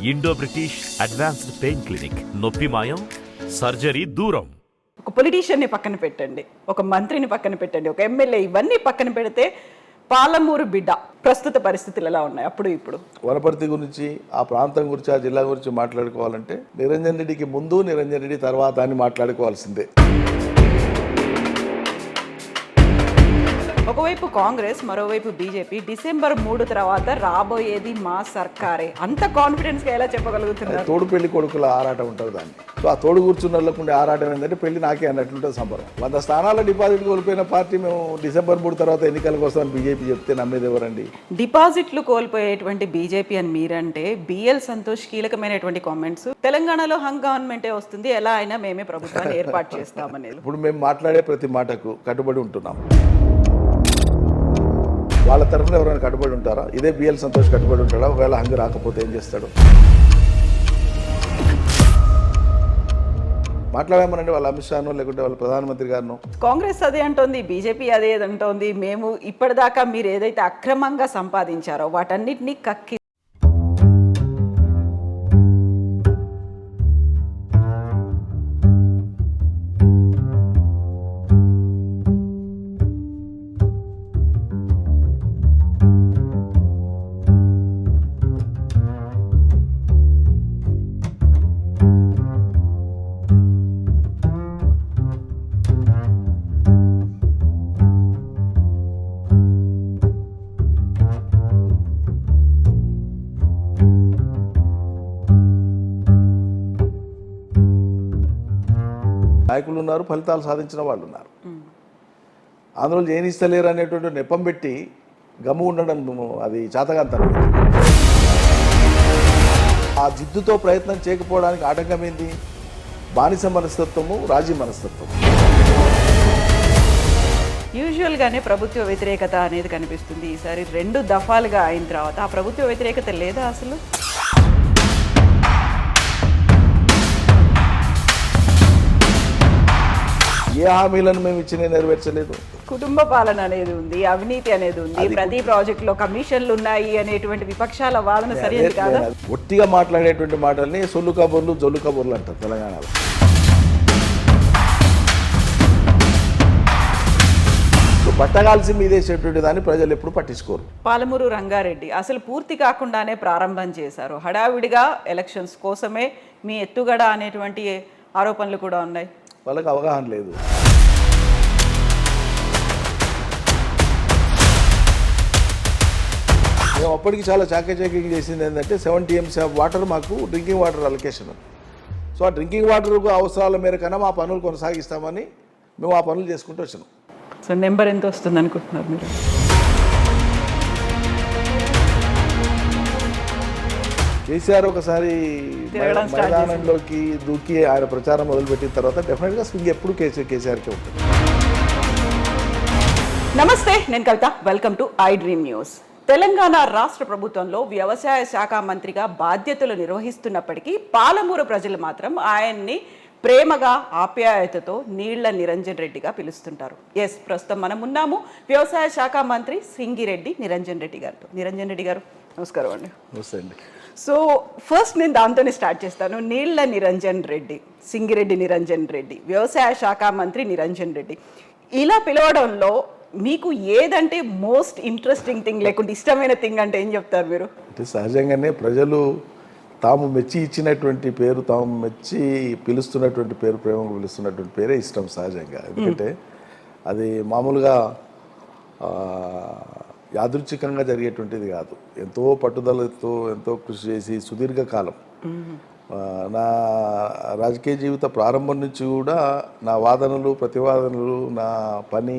Indo British advanced pain clinic. నొప్పి మాయం, surgery దూరం. ఒక పొలిటీషియన్ని పక్కన పెట్టండి, ఒక మంత్రిని పక్కన పెట్టండి, ఒక ఎమ్మెల్యే, ఇవన్నీ పక్కన పెడితే పాలమూరు బిడ్డ ప్రస్తుత పరిస్థితులు ఎలా ఉన్నాయి అప్పుడు ఇప్పుడు? వనపర్తి గురించి, ఆ ప్రాంతం గురించి, ఆ జిల్లా గురించి మాట్లాడుకోవాలంటే నిరంజన్ రెడ్డికి ముందు, నిరంజన్ రెడ్డి తర్వాత అని మాట్లాడుకోవాల్సిందే. ఒకవైపు కాంగ్రెస్, మరోవైపు బీజేపీ. డిసెంబర్ 3 తర్వాత రాబోయేది మా సర్కారే. అంత కాన్ఫిడెన్స్ గా ఎలా చెప్పగలుగుతున్నారు? తోడు పెళ్లి కొడుకుల ఆరాటం ఉంటుంది దాన్ని. సో ఆ తోడు కూర్చున్న వాళ్ళకు ఉండే ఆరాటం ఏంటంటే పెళ్లి నాకే అన్నట్లుంటుంది సంబరం. 100 స్థానాల డిపాజిట్ కోల్పోయిన పార్టీ మేము డిసెంబర్ 3 తర్వాత ఎన్నికలకు వస్తామని బీజేపీ చెప్తే నమ్మేది ఎవరండి? డిపాజిట్లు కోల్పోయేటువంటి బీజేపీ అని మీరంటే, బిఎల్ సంతోష్ కీలకమైనటువంటి కామెంట్స్, తెలంగాణలో హంగ్ గవర్నమెంటే వస్తుంది, ఎలా అయినా మేమే ప్రభుత్వాన్ని ఏర్పాటు చేస్తామనేది. ఇప్పుడు మేము మాట్లాడే ప్రతి మాటకు కట్టుబడి ఉంటున్నాం. వాళ్ళ తరఫున ఎవరైనా కట్టుబడి ఉంటారా? ఇదే బిఎల్ సంతోష్ కట్టుబడి ఉంటాడా? ఒకవేళ హంగు రాకపోతే ఏం చేస్తాడు? మాట్లాడామనండి వాళ్ళ అమిత్ షాను, లేకుంటే వాళ్ళ ప్రధానమంత్రి గారిను. కాంగ్రెస్ అదే అంటోంది, బీజేపీ అదే అంటోంది. మేము ఇప్పటిదాకా మీరు ఏదైతే అక్రమంగా సంపాదించారో వాటన్నిటినీ కక్కి నాయకులు ఉన్నారు, ఫలితాలు సాధించిన వాళ్ళు ఉన్నారు. అందులో జయనిస్తలేరు అనేటువంటి నెపం పెట్టి గమ్ము ఉండడం అది చాతగాంతనం. ఆ జిద్దుతో ప్రయత్నం చేయకపోవడానికి ఆటంకం ఏంది? బానిస మనస్తత్వము, రాజీ మనస్తత్వం. యూజువల్గానే ప్రభుత్వ వ్యతిరేకత అనేది కనిపిస్తుంది. ఈసారి 2 దఫాలుగా అయిన తర్వాత ఆ ప్రభుత్వ వ్యతిరేకత లేదా అసలు? ఏ హామీలను మేము ఇచ్చిన నెరవేర్చలేదు. కుటుంబ పాలన అనేది ఉంది, అవినీతి అనేది ఉంది, ప్రతి ప్రాజెక్టులో కమిషన్లు ఉన్నాయి అనేటువంటి విపక్షాల వాదన సరైనది కాదా? ఒట్టిగా మాట్లాడేటువంటి మాటల్ని సొల్లు కబుర్లు, జొల్లు కబుర్లు అంటారు తెలంగాణలో. పట్టగాల్సి మీదేసేటువంటి దాన్ని ప్రజలు ఎప్పుడు పట్టించుకోరు. పాలమూరు రంగారెడ్డి అసలు పూర్తి కాకుండానే ప్రారంభం చేశారు. హడావిడిగా ఎలక్షన్స్ కోసమే మీ ఎత్తుగడ అనేటువంటి ఆరోపణలు కూడా ఉన్నాయి. వాళ్ళకి అవగాహన లేదు. మేము అప్పటికి చాలా చాకచక్యం చేసింది ఏంటంటే 70 TMC ఆఫ్ వాటర్ మాకు డ్రింకింగ్ వాటర్ అలొకేషన్. సో ఆ డ్రింకింగ్ వాటర్ అవసరాల మేరకన్నా మా పనులు కొనసాగిస్తామని మేము ఆ పనులు చేసుకుంటూ వచ్చినాం. సో నెంబర్ ఎంత వస్తుంది అనుకుంటున్నారు మీరు? కేసీఆర్ ఒకసారి మైదానంలోకి దూకి ఆయన ప్రచారం మొదలుపెట్టిన తర్వాత డెఫినెట్గా స్వింగ్ ఎప్పుడు కేసీఆర్కే ఉంటుంది. నమస్తే, నేను Kavitha. Welcome to I dream news. Telangana రాష్ట్ర ప్రభుత్వంలో వ్యవసాయ శాఖ మంత్రిగా బాధ్యతలు నిర్వహిస్తున్నప్పటికీ పాలమూరు ప్రజలు మాత్రం ఆయన్ని ప్రేమగా, ఆప్యాయతతో నీళ్ల నిరంజన్ రెడ్డిగా పిలుస్తుంటారు. ఎస్, ప్రస్తుతం మనం ఉన్నాము వ్యవసాయ శాఖ మంత్రి సింగిరెడ్డి నిరంజన్ రెడ్డి గారితో. నిరంజన్ రెడ్డి గారు, నమస్కారం అండి. నమస్తే అండి. సో ఫస్ట్ నేను దాంతోనే స్టార్ట్ చేస్తాను. నీళ్ల నిరంజన్ రెడ్డి, సింగిరెడ్డి నిరంజన్ రెడ్డి, వ్యవసాయ శాఖ మంత్రి నిరంజన్ రెడ్డి, ఇలా పిలవడంలో మీకు ఏదంటే మోస్ట్ ఇంట్రెస్టింగ్ థింగ్, లేకుంటే ఇష్టమైన థింగ్ అంటే ఏం చెప్తారు మీరు? అంటే సహజంగానే ప్రజలు తాము మెచ్చి ఇచ్చినటువంటి పేరు, తాము మెచ్చి పిలుస్తున్నటువంటి పేరు, ప్రేమగా పిలుస్తున్నటువంటి పేరే ఇష్టం సహజంగా. ఎందుకంటే అది మామూలుగా యాదృచ్ఛికంగా జరిగేటువంటిది కాదు. ఎంతో పట్టుదలతో, ఎంతో కృషి చేసి సుదీర్ఘకాలం, నా రాజకీయ జీవిత ప్రారంభం నుంచి కూడా నా వాదనలు, ప్రతివాదనలు, నా పని,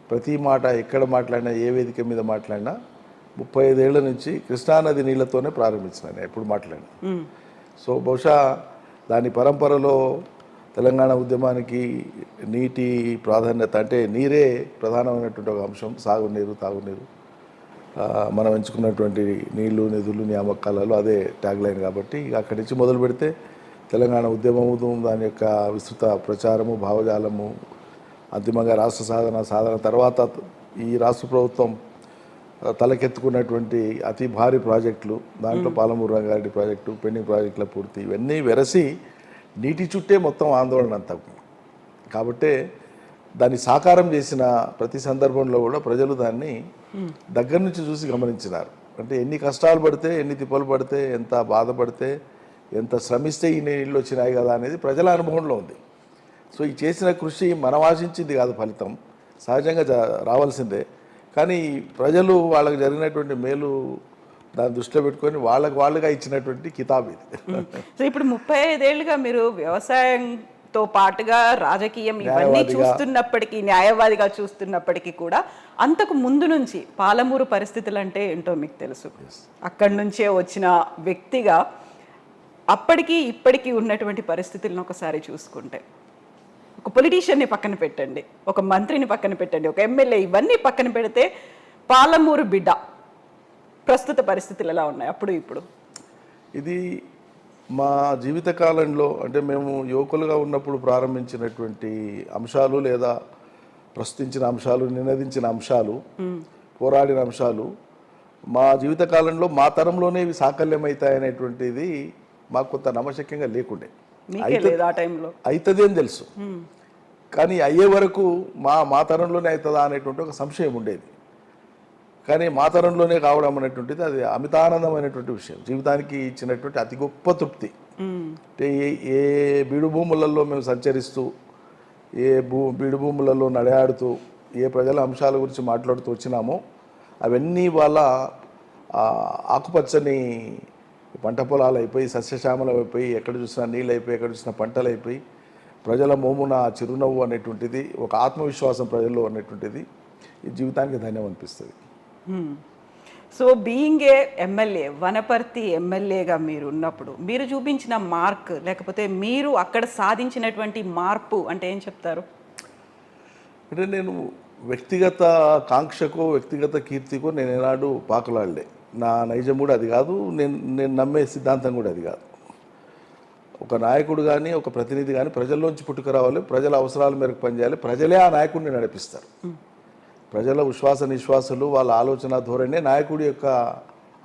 ప్రతి మాట ఎక్కడ మాట్లాడినా, ఏ వేదిక మీద మాట్లాడినా 35 ఏళ్ల నుంచి కృష్ణానది నీళ్లతోనే ప్రారంభించిన ఎప్పుడు మాట్లాడినా. సో బహుశా దాని పరంపరలో తెలంగాణ ఉద్యమానికి నీటి ప్రాధాన్యత అంటే నీరే ప్రధానమైనటువంటి ఒక అంశం. సాగునీరు, తాగునీరు, మనం ఎంచుకున్నటువంటి నీళ్లు, నిధులు, నియామకాలలో అదే ట్యాగ్ లైన్. కాబట్టి అక్కడి నుంచి మొదలు పెడితే తెలంగాణ ఉద్యమము, దాని యొక్క విస్తృత ప్రచారము, భావజాలము, అంతిమంగా రాష్ట్ర సాధన తర్వాత ఈ రాష్ట్ర ప్రభుత్వం తలకెత్తుకున్నటువంటి అతి భారీ ప్రాజెక్టులు, దాంట్లో పాలమూరు రంగారెడ్డి ప్రాజెక్టు, పెండింగ్ ప్రాజెక్టుల పూర్తి, ఇవన్నీ వెరసి నీటి చుట్టే మొత్తం ఆందోళన అంతా. కాబట్టే దాన్ని సాకారం చేసిన ప్రతి సందర్భంలో కూడా ప్రజలు దాన్ని దగ్గర నుంచి చూసి గమనించినారు. అంటే ఎన్ని కష్టాలు పడితే, ఎన్ని తిప్పలు పడితే, ఎంత బాధపడితే, ఎంత శ్రమిస్తే ఈ నీళ్ళు వచ్చినాయి కదా అనేది ప్రజల అనుభవంలో ఉంది. సో ఈ చేసిన కృషి మనం ఆశించింది కాదు, ఫలితం సహజంగా రావాల్సిందే. కానీ ప్రజలు వాళ్ళకి జరిగినటువంటి మేలు దాన్ని దృష్టిలో పెట్టుకొని వాళ్ళుగా ఇచ్చినటువంటి కితాబ్ ఇది. సో ఇప్పుడు 35 ఏళ్ళుగా మీరు వ్యవసాయంతో పాటుగా రాజకీయం ఇవన్నీ చూస్తున్నప్పటికీ, న్యాయవాదిగా చూస్తున్నప్పటికీ కూడా అంతకు ముందు నుంచి పాలమూరు పరిస్థితులు అంటే ఏంటో మీకు తెలుసు. అక్కడి నుంచే వచ్చిన వ్యక్తిగా అప్పటికి ఇప్పటికీ ఉన్నటువంటి పరిస్థితులను ఒకసారి చూసుకుంటే, ఒక పొలిటీషియన్ని పక్కన పెట్టండి, ఒక మంత్రిని పక్కన పెట్టండి, ఒక ఎమ్మెల్యే, ఇవన్నీ పక్కన పెడితే పాలమూరు బిడ్డ ప్రస్తుత పరిస్థితులు ఎలా ఉన్నాయి అప్పుడు ఇప్పుడు? ఇది మా జీవితకాలంలో, అంటే మేము యువకులుగా ఉన్నప్పుడు ప్రారంభించినటువంటి అంశాలు, లేదా ప్రశ్నించిన అంశాలు, నినదించిన అంశాలు, పోరాడిన అంశాలు మా జీవితకాలంలో మా తరంలోనే ఇవి సాకల్యమవుతాయనేటువంటిది మాకు కొంత నమ్మశక్యంగా లేకుండే. అవుతుంది అని తెలుసు, కానీ అయ్యే వరకు మా తరంలోనే అవుతుందా అనేటువంటి ఒక సంశయం ఉండేది. కానీ మా తరంలోనే కావడం అనేటువంటిది అది అమితానందమైనటువంటి విషయం, జీవితానికి ఇచ్చినటువంటి అతి గొప్ప తృప్తి. అంటే ఏ బీడు భూములలో మేము సంచరిస్తూ, బీడు భూములలో నడయాడుతూ, ఏ ప్రజల అంశాల గురించి మాట్లాడుతూ వచ్చినామో అవన్నీ వాళ్ళ ఆకుపచ్చని పంట పొలాలు అయిపోయి, సస్యశ్యామలం అయిపోయి, ఎక్కడ చూసినా నీళ్ళు అయిపోయి, ఎక్కడ చూసినా పంటలు అయిపోయి, ప్రజల మోమున చిరునవ్వు అనేటువంటిది, ఒక ఆత్మవిశ్వాసం ప్రజల్లో అనేటువంటిది ఈ జీవితానికి ధన్యం అనిపిస్తుంది. So being a MLA, Wanaparthy ఎమ్మెల్యేగా మీరు ఉన్నప్పుడు మీరు చూపించిన మార్క్, లేకపోతే మీరు అక్కడ సాధించినటువంటి మార్పు అంటే ఏం చెప్తారు? అంటే నేను వ్యక్తిగత కాంక్షకో వ్యక్తిగత కీర్తికో నేను ఏనాడు పాకులాడలే. నా నైజం కూడా అది కాదు, నేను నమ్మే సిద్ధాంతం కూడా అది కాదు. ఒక నాయకుడు కానీ, ఒక ప్రతినిధి కానీ ప్రజల్లోంచి పుట్టుకురావాలి, ప్రజల అవసరాల మేరకు పనిచేయాలి, ప్రజలే ఆ నాయకుడిని నడిపిస్తారు. ప్రజల విశ్వాస నిశ్వాసాలు, వాళ్ళ ఆలోచన ధోరణి నాయకుడి యొక్క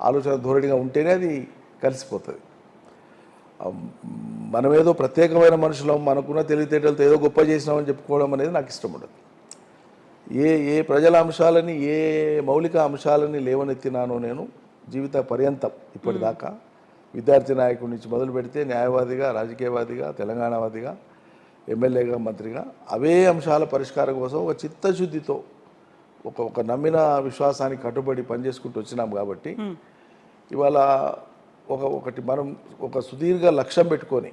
ఆలోచన ధోరణిగా ఉంటేనే అది కలిసిపోతుంది. మనమేదో ప్రత్యేకమైన మనుషులం, మనకున్న తెలివితేటలతో ఏదో గొప్ప చేసినామని చెప్పుకోవడం అనేది నాకు ఇష్టం ఉండదు. ఏ ప్రజల అంశాలని, ఏ మౌలిక అంశాలని లేవనెత్తినానో నేను జీవిత పర్యంతం ఇప్పటిదాకా, విద్యార్థి నాయకుడి నుంచి మొదలు పెడితే న్యాయవాదిగా, రాజకీయవాదిగా, తెలంగాణవాదిగా, ఎమ్మెల్యేగా, మంత్రిగా, అవే అంశాల పరిష్కారం కోసం ఒక చిత్తశుద్ధితో, ఒక నమ్మిన విశ్వాసానికి కట్టుబడి పనిచేసుకుంటూ వచ్చినాం. కాబట్టి ఇవాళ ఒకటి మనం ఒక సుదీర్ఘ లక్ష్యం పెట్టుకొని,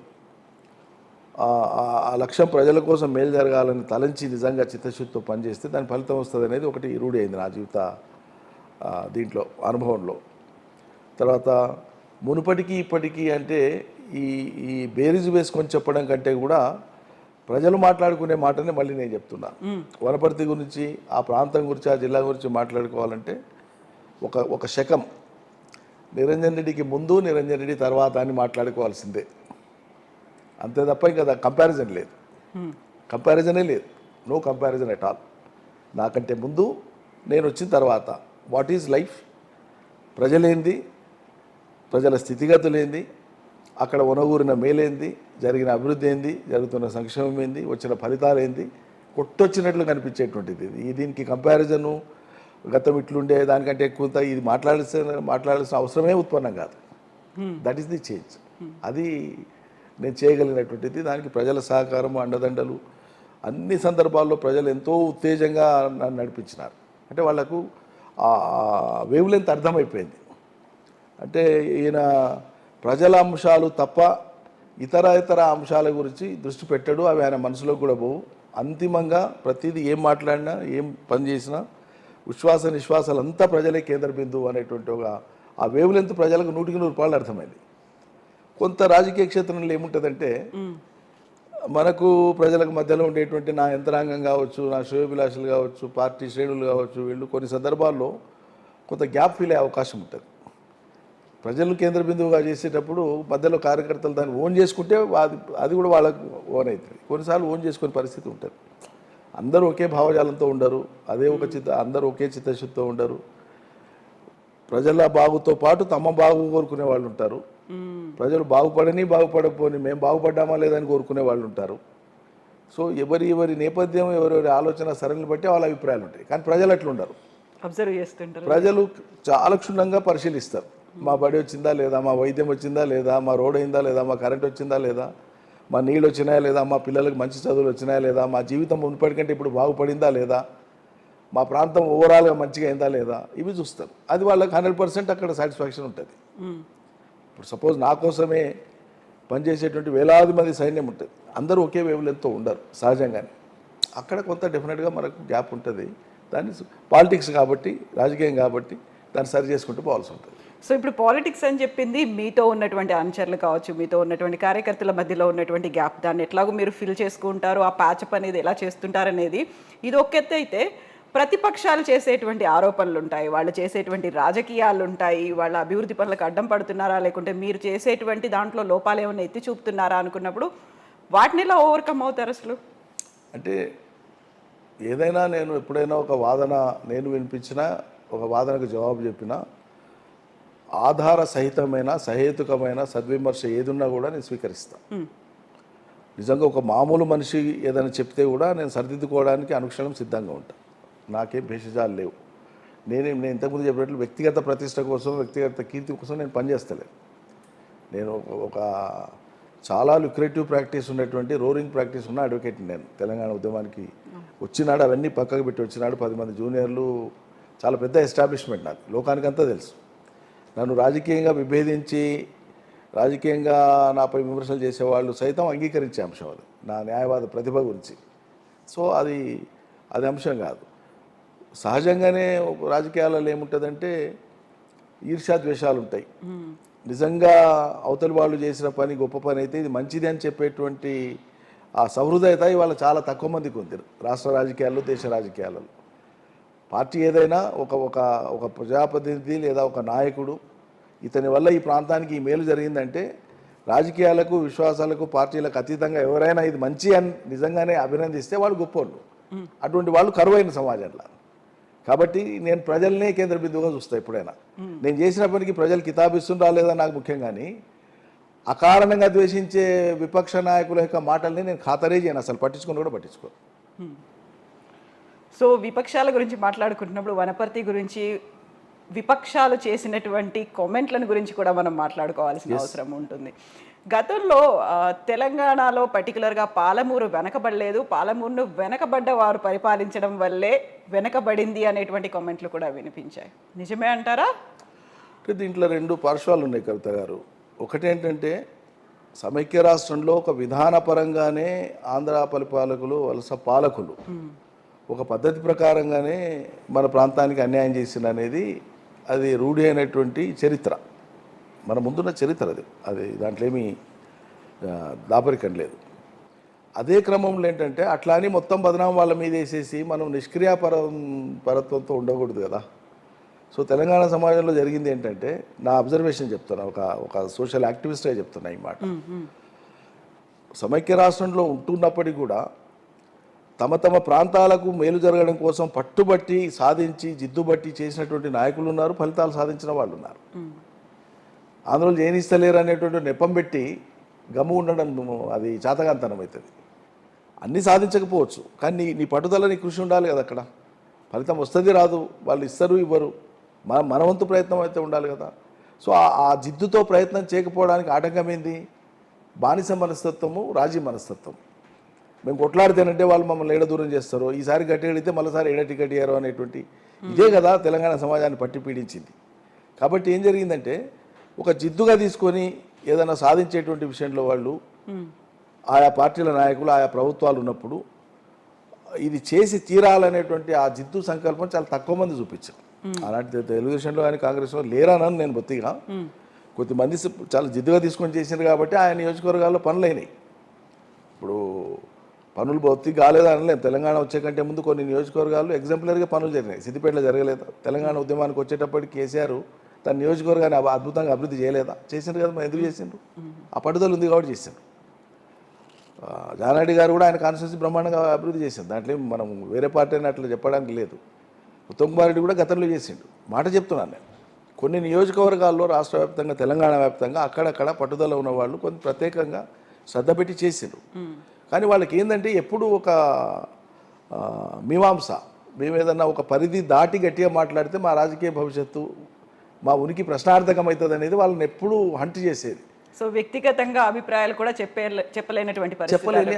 ఆ లక్ష్యం ప్రజల కోసం మేలు జరగాలని తలంచి నిజంగా చిత్తశుద్ధితో పనిచేస్తే దాని ఫలితం వస్తుంది అనేది ఒకటి రూఢి అయింది నా జీవిత దీంట్లో, అనుభవంలో. తర్వాత మునుపటికి ఇప్పటికీ అంటే ఈ బేరీజు వేసుకొని చెప్పడం కంటే కూడా ప్రజలు మాట్లాడుకునే మాటనే మళ్ళీ నేను చెప్తున్నా. వనపర్తి గురించి, ఆ ప్రాంతం గురించి, ఆ జిల్లా గురించి మాట్లాడుకోవాలంటే ఒక శకం నిరంజన్ రెడ్డికి ముందు, నిరంజన్ రెడ్డి తర్వాత అని మాట్లాడుకోవాల్సిందే, అంతే తప్ప ఇంకా కంపారిజన్ లేదు, కంపారిజనే లేదు, నో కంపారిజన్ ఎట్ ఆల్. నాకంటే ముందు, నేను వచ్చిన తర్వాత, వాట్ ఈజ్ లైఫ్, ప్రజలేంది, ప్రజల స్థితిగతులు ఏంది, అక్కడ ఒనగూరిన మేలేంది, జరిగిన అభివృద్ధి ఏంది, జరుగుతున్న సంక్షేమం ఏంది, వచ్చిన ఫలితాలు ఏంది, కొట్టొచ్చినట్లు కనిపించేటువంటిది. దీనికి కంపారిజను, గతం ఇట్లుండే దానికంటే ఎక్కువ ఇది మాట్లాడాల్సిన అవసరమే ఉత్పన్నం కాదు. That is the change. అది నేను చేయగలిగినటువంటిది. దానికి ప్రజల సహకారం, అండదండలు, అన్ని సందర్భాల్లో ప్రజలు ఎంతో ఉత్తేజంగా నన్ను నడిపించినారు. అంటే వాళ్లకు ఆ వేవ్ లెంత్ అర్థమైపోయింది. అంటే ఈయన ప్రజల అంశాలు తప్ప ఇతర అంశాల గురించి దృష్టి పెట్టడు, అవి ఆయన మనసులో కూడా పోవు. అంతిమంగా ప్రతిదీ ఏం మాట్లాడినా, ఏం పని చేసినా విశ్వాస నిశ్వాసాలు అంతా ప్రజలే కేంద్ర బిందువు అనేటువంటి ఆ వేవ్ లెంత్ ప్రజలకు 100% అర్థమైంది. కొంత రాజకీయ క్షేత్రంలో ఏముంటుందంటే, మనకు ప్రజలకు మధ్యలో ఉండేటువంటి నా యంత్రాంగం కావచ్చు, నా శ్రేయోభిలాషులు కావచ్చు, పార్టీ శ్రేణులు కావచ్చు, వీళ్ళు కొన్ని సందర్భాల్లో కొంత గ్యాప్ ఫీల్ అయ్యే అవకాశం ఉంటుంది. ప్రజలు కేంద్ర బిందువుగా చేసేటప్పుడు మధ్యలో కార్యకర్తలు దాన్ని ఓన్ చేసుకుంటే అది కూడా వాళ్ళకు ఓన్ అవుతుంది. కొన్నిసార్లు ఓన్ చేసుకునే పరిస్థితి ఉంటుంది. అందరూ ఒకే భావజాలంతో ఉండరు, అందరూ ఒకే చిత్తశుద్ధితో ఉండరు. ప్రజల బాగుతో పాటు తమ బాగు కోరుకునే వాళ్ళు ఉంటారు. ప్రజలు బాగుపడకపోని మేము బాగుపడ్డామా లేదని కోరుకునే వాళ్ళు ఉంటారు. సో ఎవరి నేపథ్యం ఎవరెవరి ఆలోచన సరళిని బట్టి వాళ్ళ అభిప్రాయాలు ఉంటాయి. కానీ ప్రజలు అట్లా ఉండరు. అబ్జర్వ్ చేస్తుంటారు. ప్రజలు చాలా క్షుణ్ణంగా పరిశీలిస్తారు. మా బడి వచ్చిందా లేదా, మా వైద్యం వచ్చిందా లేదా, మా రోడ్ అయిందా లేదా, మా కరెంట్ వచ్చిందా లేదా, మా నీళ్ళు వచ్చినాయా లేదా, మా పిల్లలకు మంచి చదువులు వచ్చినాయా లేదా, మా జీవితం మునుపటికంటే ఇప్పుడు బాగుపడిందా లేదా, మా ప్రాంతం ఓవరాల్గా మంచిగా అయిందా లేదా, ఇవి చూస్తారు. అది వాళ్ళకి 100% అక్కడ సాటిస్ఫాక్షన్ ఉంటుంది. ఇప్పుడు సపోజ్ నా కోసమే పనిచేసేటువంటి వేలాది మంది సైన్యం ఉంటుంది. అందరూ ఒకే వేవ్లెంత్తో ఉండరు సహజంగానే. అక్కడ కొంత డెఫినెట్గా మనకు గ్యాప్ ఉంటుంది. దాన్ని పాలిటిక్స్ కాబట్టి, రాజకీయం కాబట్టి దాన్ని సరి చేసుకుంటూ పోవాల్సి ఉంటుంది. సో ఇప్పుడు పాలిటిక్స్ అని చెప్పింది మీతో ఉన్నటువంటి అనుచరులు కావచ్చు, మీతో ఉన్నటువంటి కార్యకర్తల మధ్యలో ఉన్నటువంటి గ్యాప్, దాన్ని ఎట్లాగో మీరు ఫిల్ చేసుకుంటారు, ఆ ప్యాచప్ అనేది ఎలా చేస్తుంటారు అనేది ఇది ఒక ఎత్తు అయితే, ప్రతిపక్షాలు చేసేటువంటి ఆరోపణలు ఉంటాయి, వాళ్ళు చేసేటువంటి రాజకీయాలు ఉంటాయి, వాళ్ళ అభివృద్ధి పనులకు అడ్డం పడుతున్నారా లేకుంటే మీరు చేసేటువంటి దాంట్లో లోపాలు ఏమైనా ఎత్తి చూపుతున్నారా అనుకున్నప్పుడు వాటిని ఎలా ఓవర్కమ్ అవుతారు అసలు? అంటే ఏదైనా నేను ఎప్పుడైనా ఒక వాదన నేను వినిపించినా, ఒక వాదనకు జవాబు చెప్పినా, ఆధార సహితమైన సహేతుకమైన సద్విమర్శ ఏదున్నా కూడా నేను స్వీకరిస్తాను. నిజంగా ఒక మామూలు మనిషి ఏదైనా చెప్తే కూడా నేను సరిదిద్దుకోవడానికి అనుక్షణం సిద్ధంగా ఉంటాను. నాకేం భేషజాలు లేవు. నేను ఇంతకుముందు చెప్పినట్లు వ్యక్తిగత ప్రతిష్ట కోసం, వ్యక్తిగత కీర్తి కోసం నేను పనిచేస్తలేను. నేను ఒక చాలా లుక్రేటివ్ ప్రాక్టీస్ ఉన్నటువంటి రోరింగ్ ప్రాక్టీస్ ఉన్న అడ్వకేట్. నేను తెలంగాణ ఉద్యమానికి వచ్చినాడు అవన్నీ పక్కకు పెట్టి వచ్చినాడు. 10 మంది జూనియర్లు, చాలా పెద్ద ఎస్టాబ్లిష్మెంట్ నాకు, లోకానికంతా తెలుసు. నన్ను రాజకీయంగా విభేదించి రాజకీయంగా నాపై విమర్శలు చేసేవాళ్ళు సైతం అంగీకరించే అంశం అది, నా న్యాయవాద ప్రతిభ గురించి. సో అది అంశం కాదు. సహజంగానే రాజకీయాలలో ఏముంటుందంటే ఈర్ష్యాద్వేషాలు ఉంటాయి. నిజంగా అవతలి వాళ్ళు చేసిన పని గొప్ప పని అయితే ఇది మంచిది అని చెప్పేటువంటి ఆ సహృదయత ఇవాళ చాలా తక్కువ మందికి ఉంది రాష్ట్ర రాజకీయాల్లో, దేశ రాజకీయాలలో. పార్టీ ఏదైనా ఒక ప్రజాప్రతినిధి లేదా ఒక నాయకుడు ఇతని వల్ల ఈ ప్రాంతానికి ఈ మేలు జరిగిందంటే రాజకీయాలకు, విశ్వాసాలకు, పార్టీలకు అతీతంగా ఎవరైనా ఇది మంచి అని నిజంగానే అభినందిస్తే వాళ్ళు గొప్పోళ్ళు. అటువంటి వాళ్ళు కరువైన సమాజంలో. కాబట్టి నేను ప్రజలనే కేంద్ర బిందువుగా చూస్తాను ఎప్పుడైనా. నేను చేసిన పనికి ప్రజలు కితాబిస్తుందా లేదా నాకు ముఖ్యం, కానీ అకారణంగా ద్వేషించే విపక్ష నాయకుల యొక్క మాటల్ని నేను ఖాతరే చేయను, అసలు పట్టించుకొని కూడా పట్టించుకోను. సో విపక్షాల గురించి మాట్లాడుకుంటున్నప్పుడు వనపర్తి గురించి, విపక్షాలు చేసినటువంటి కామెంట్లను గురించి కూడా మనం మాట్లాడుకోవాల్సిన అవసరం ఉంటుంది. గతంలో తెలంగాణలో పర్టికులర్గా పాలమూరు వెనకబడలేదు, పాలమూరును వెనకబడ్డ వారు పరిపాలించడం వల్లే వెనకబడింది అనేటువంటి కామెంట్లు కూడా వినిపించాయి. నిజమే అంటారా? దీంట్లో 2 పార్శ్వాలు ఉన్నాయి కవిత గారు. ఒకటేంటంటే సమైక్య రాష్ట్రంలో ఒక విధానపరంగానే ఆంధ్ర పరిపాలకులు, వలస పాలకులు ఒక పద్ధతి ప్రకారంగానే మన ప్రాంతానికి అన్యాయం చేసిన అనేది అది రూఢి అయినటువంటి చరిత్ర, మన ముందున్న చరిత్ర అది దాంట్లో ఏమీ దాపరికం లేదు. అదే క్రమంలో ఏంటంటే అట్లా అని మొత్తం బదనాం వాళ్ళ మీద వేసేసి మనం నిష్క్రియాపరత్వంతో ఉండకూడదు కదా. సో తెలంగాణ సమాజంలో జరిగింది ఏంటంటే, నా అబ్జర్వేషన్ చెప్తున్నా, ఒక సోషల్ యాక్టివిస్ట్గా చెప్తున్నా ఈ మాట. సమైక్య రాష్ట్రంలో ఉంటున్నప్పటికీ కూడా తమ ప్రాంతాలకు మేలు జరగడం కోసం పట్టుబట్టి సాధించి జిద్దుబట్టి చేసినటువంటి నాయకులు ఉన్నారు, ఫలితాలు సాధించిన వాళ్ళు ఉన్నారు. ఆంధ్రలో జయనిస్తలేరు అనేటువంటి నెపం పెట్టి గమ్ము ఉండడం అది చాతగాంతనం అవుతుంది. అన్నీ సాధించకపోవచ్చు, కానీ నీ పట్టుదల, నీ కృషి ఉండాలి కదా. అక్కడ ఫలితం వస్తుంది రాదు, వాళ్ళు ఇస్తారు ఇవ్వరు, మన వంతు ప్రయత్నం అయితే ఉండాలి కదా. సో ఆ జిద్దుతో ప్రయత్నం చేయకపోవడానికి ఆటంకం ఏంది? బానిస మనస్తత్వము, రాజీ మనస్తత్వం. మేము కొట్లాడితేనంటే వాళ్ళు మమ్మల్ని ఏడ దూరం చేస్తారు, ఈసారి గట్టెడితే మళ్ళీసారి ఏడ టికెట్ ఇయ్యారు అనేటువంటి ఇదే కదా తెలంగాణ సమాజాన్ని పట్టి పీడించింది. కాబట్టి ఏం జరిగిందంటే ఒక జిద్దుగా తీసుకొని ఏదైనా సాధించేటువంటి విషయంలో వాళ్ళు ఆయా పార్టీల నాయకులు, ఆయా ప్రభుత్వాలు ఉన్నప్పుడు ఇది చేసి తీరాలనేటువంటి ఆ జిద్దు సంకల్పం చాలా తక్కువ మంది చూపించారు. అలాంటి తెలుగుదేశంలో కానీ కాంగ్రెస్లో లేరానని నేను బొత్తిగా, కొద్దిమంది చాలా జిద్దుగా తీసుకొని చేసినారు కాబట్టి ఆయన నియోజకవర్గాల్లో పనులు అయినాయి. ఇప్పుడు పనులు బొత్తి కాలేదా అనలేదు. తెలంగాణ వచ్చే కంటే ముందు కొన్ని నియోజకవర్గాలు ఎగ్జాంపులర్గా పనులు జరిగినాయి. సిద్దిపేటలో జరగలేదా? తెలంగాణ ఉద్యమానికి వచ్చేటప్పటికి కేసీఆర్ తన నియోజకవర్గాన్ని అద్భుతంగా అభివృద్ధి చేయలేదా? చేసిండ్రు కదా. మరి ఎందుకు చేసిండ్రు? ఆ పట్టుదల ఉంది కాబట్టి చేసిండ్రు. జానారెడ్డి గారు కూడా ఆయన కాన్స్టిట్యూన్సీ బ్రహ్మాండంగా అభివృద్ధి చేసింది, దాంట్లో మనం వేరే పార్టీ అని అట్లా చెప్పడానికి లేదు. ఉత్తమ్ కుమార్ రెడ్డి కూడా గతంలో చేసిండు, మాట చెప్తున్నాను నేను. కొన్ని నియోజకవర్గాల్లో రాష్ట్ర వ్యాప్తంగా తెలంగాణ వ్యాప్తంగా అక్కడక్కడ పట్టుదల ఉన్న వాళ్ళు కొంత ప్రత్యేకంగా శ్రద్ధ పెట్టి చేసారు. కానీ వాళ్ళకి ఏంటంటే ఎప్పుడు ఒక మీమాంస, మేము ఏదన్నా ఒక పరిధి దాటి గట్టిగా మాట్లాడితే మా రాజకీయ భవిష్యత్తు, మా ఉనికి ప్రశ్నార్థకం అవుతుంది అనేది వాళ్ళని ఎప్పుడూ హంట్ చేసేది. సో వ్యక్తిగతంగా అభిప్రాయాలు కూడా చెప్పలేనటువంటి చెప్పలేని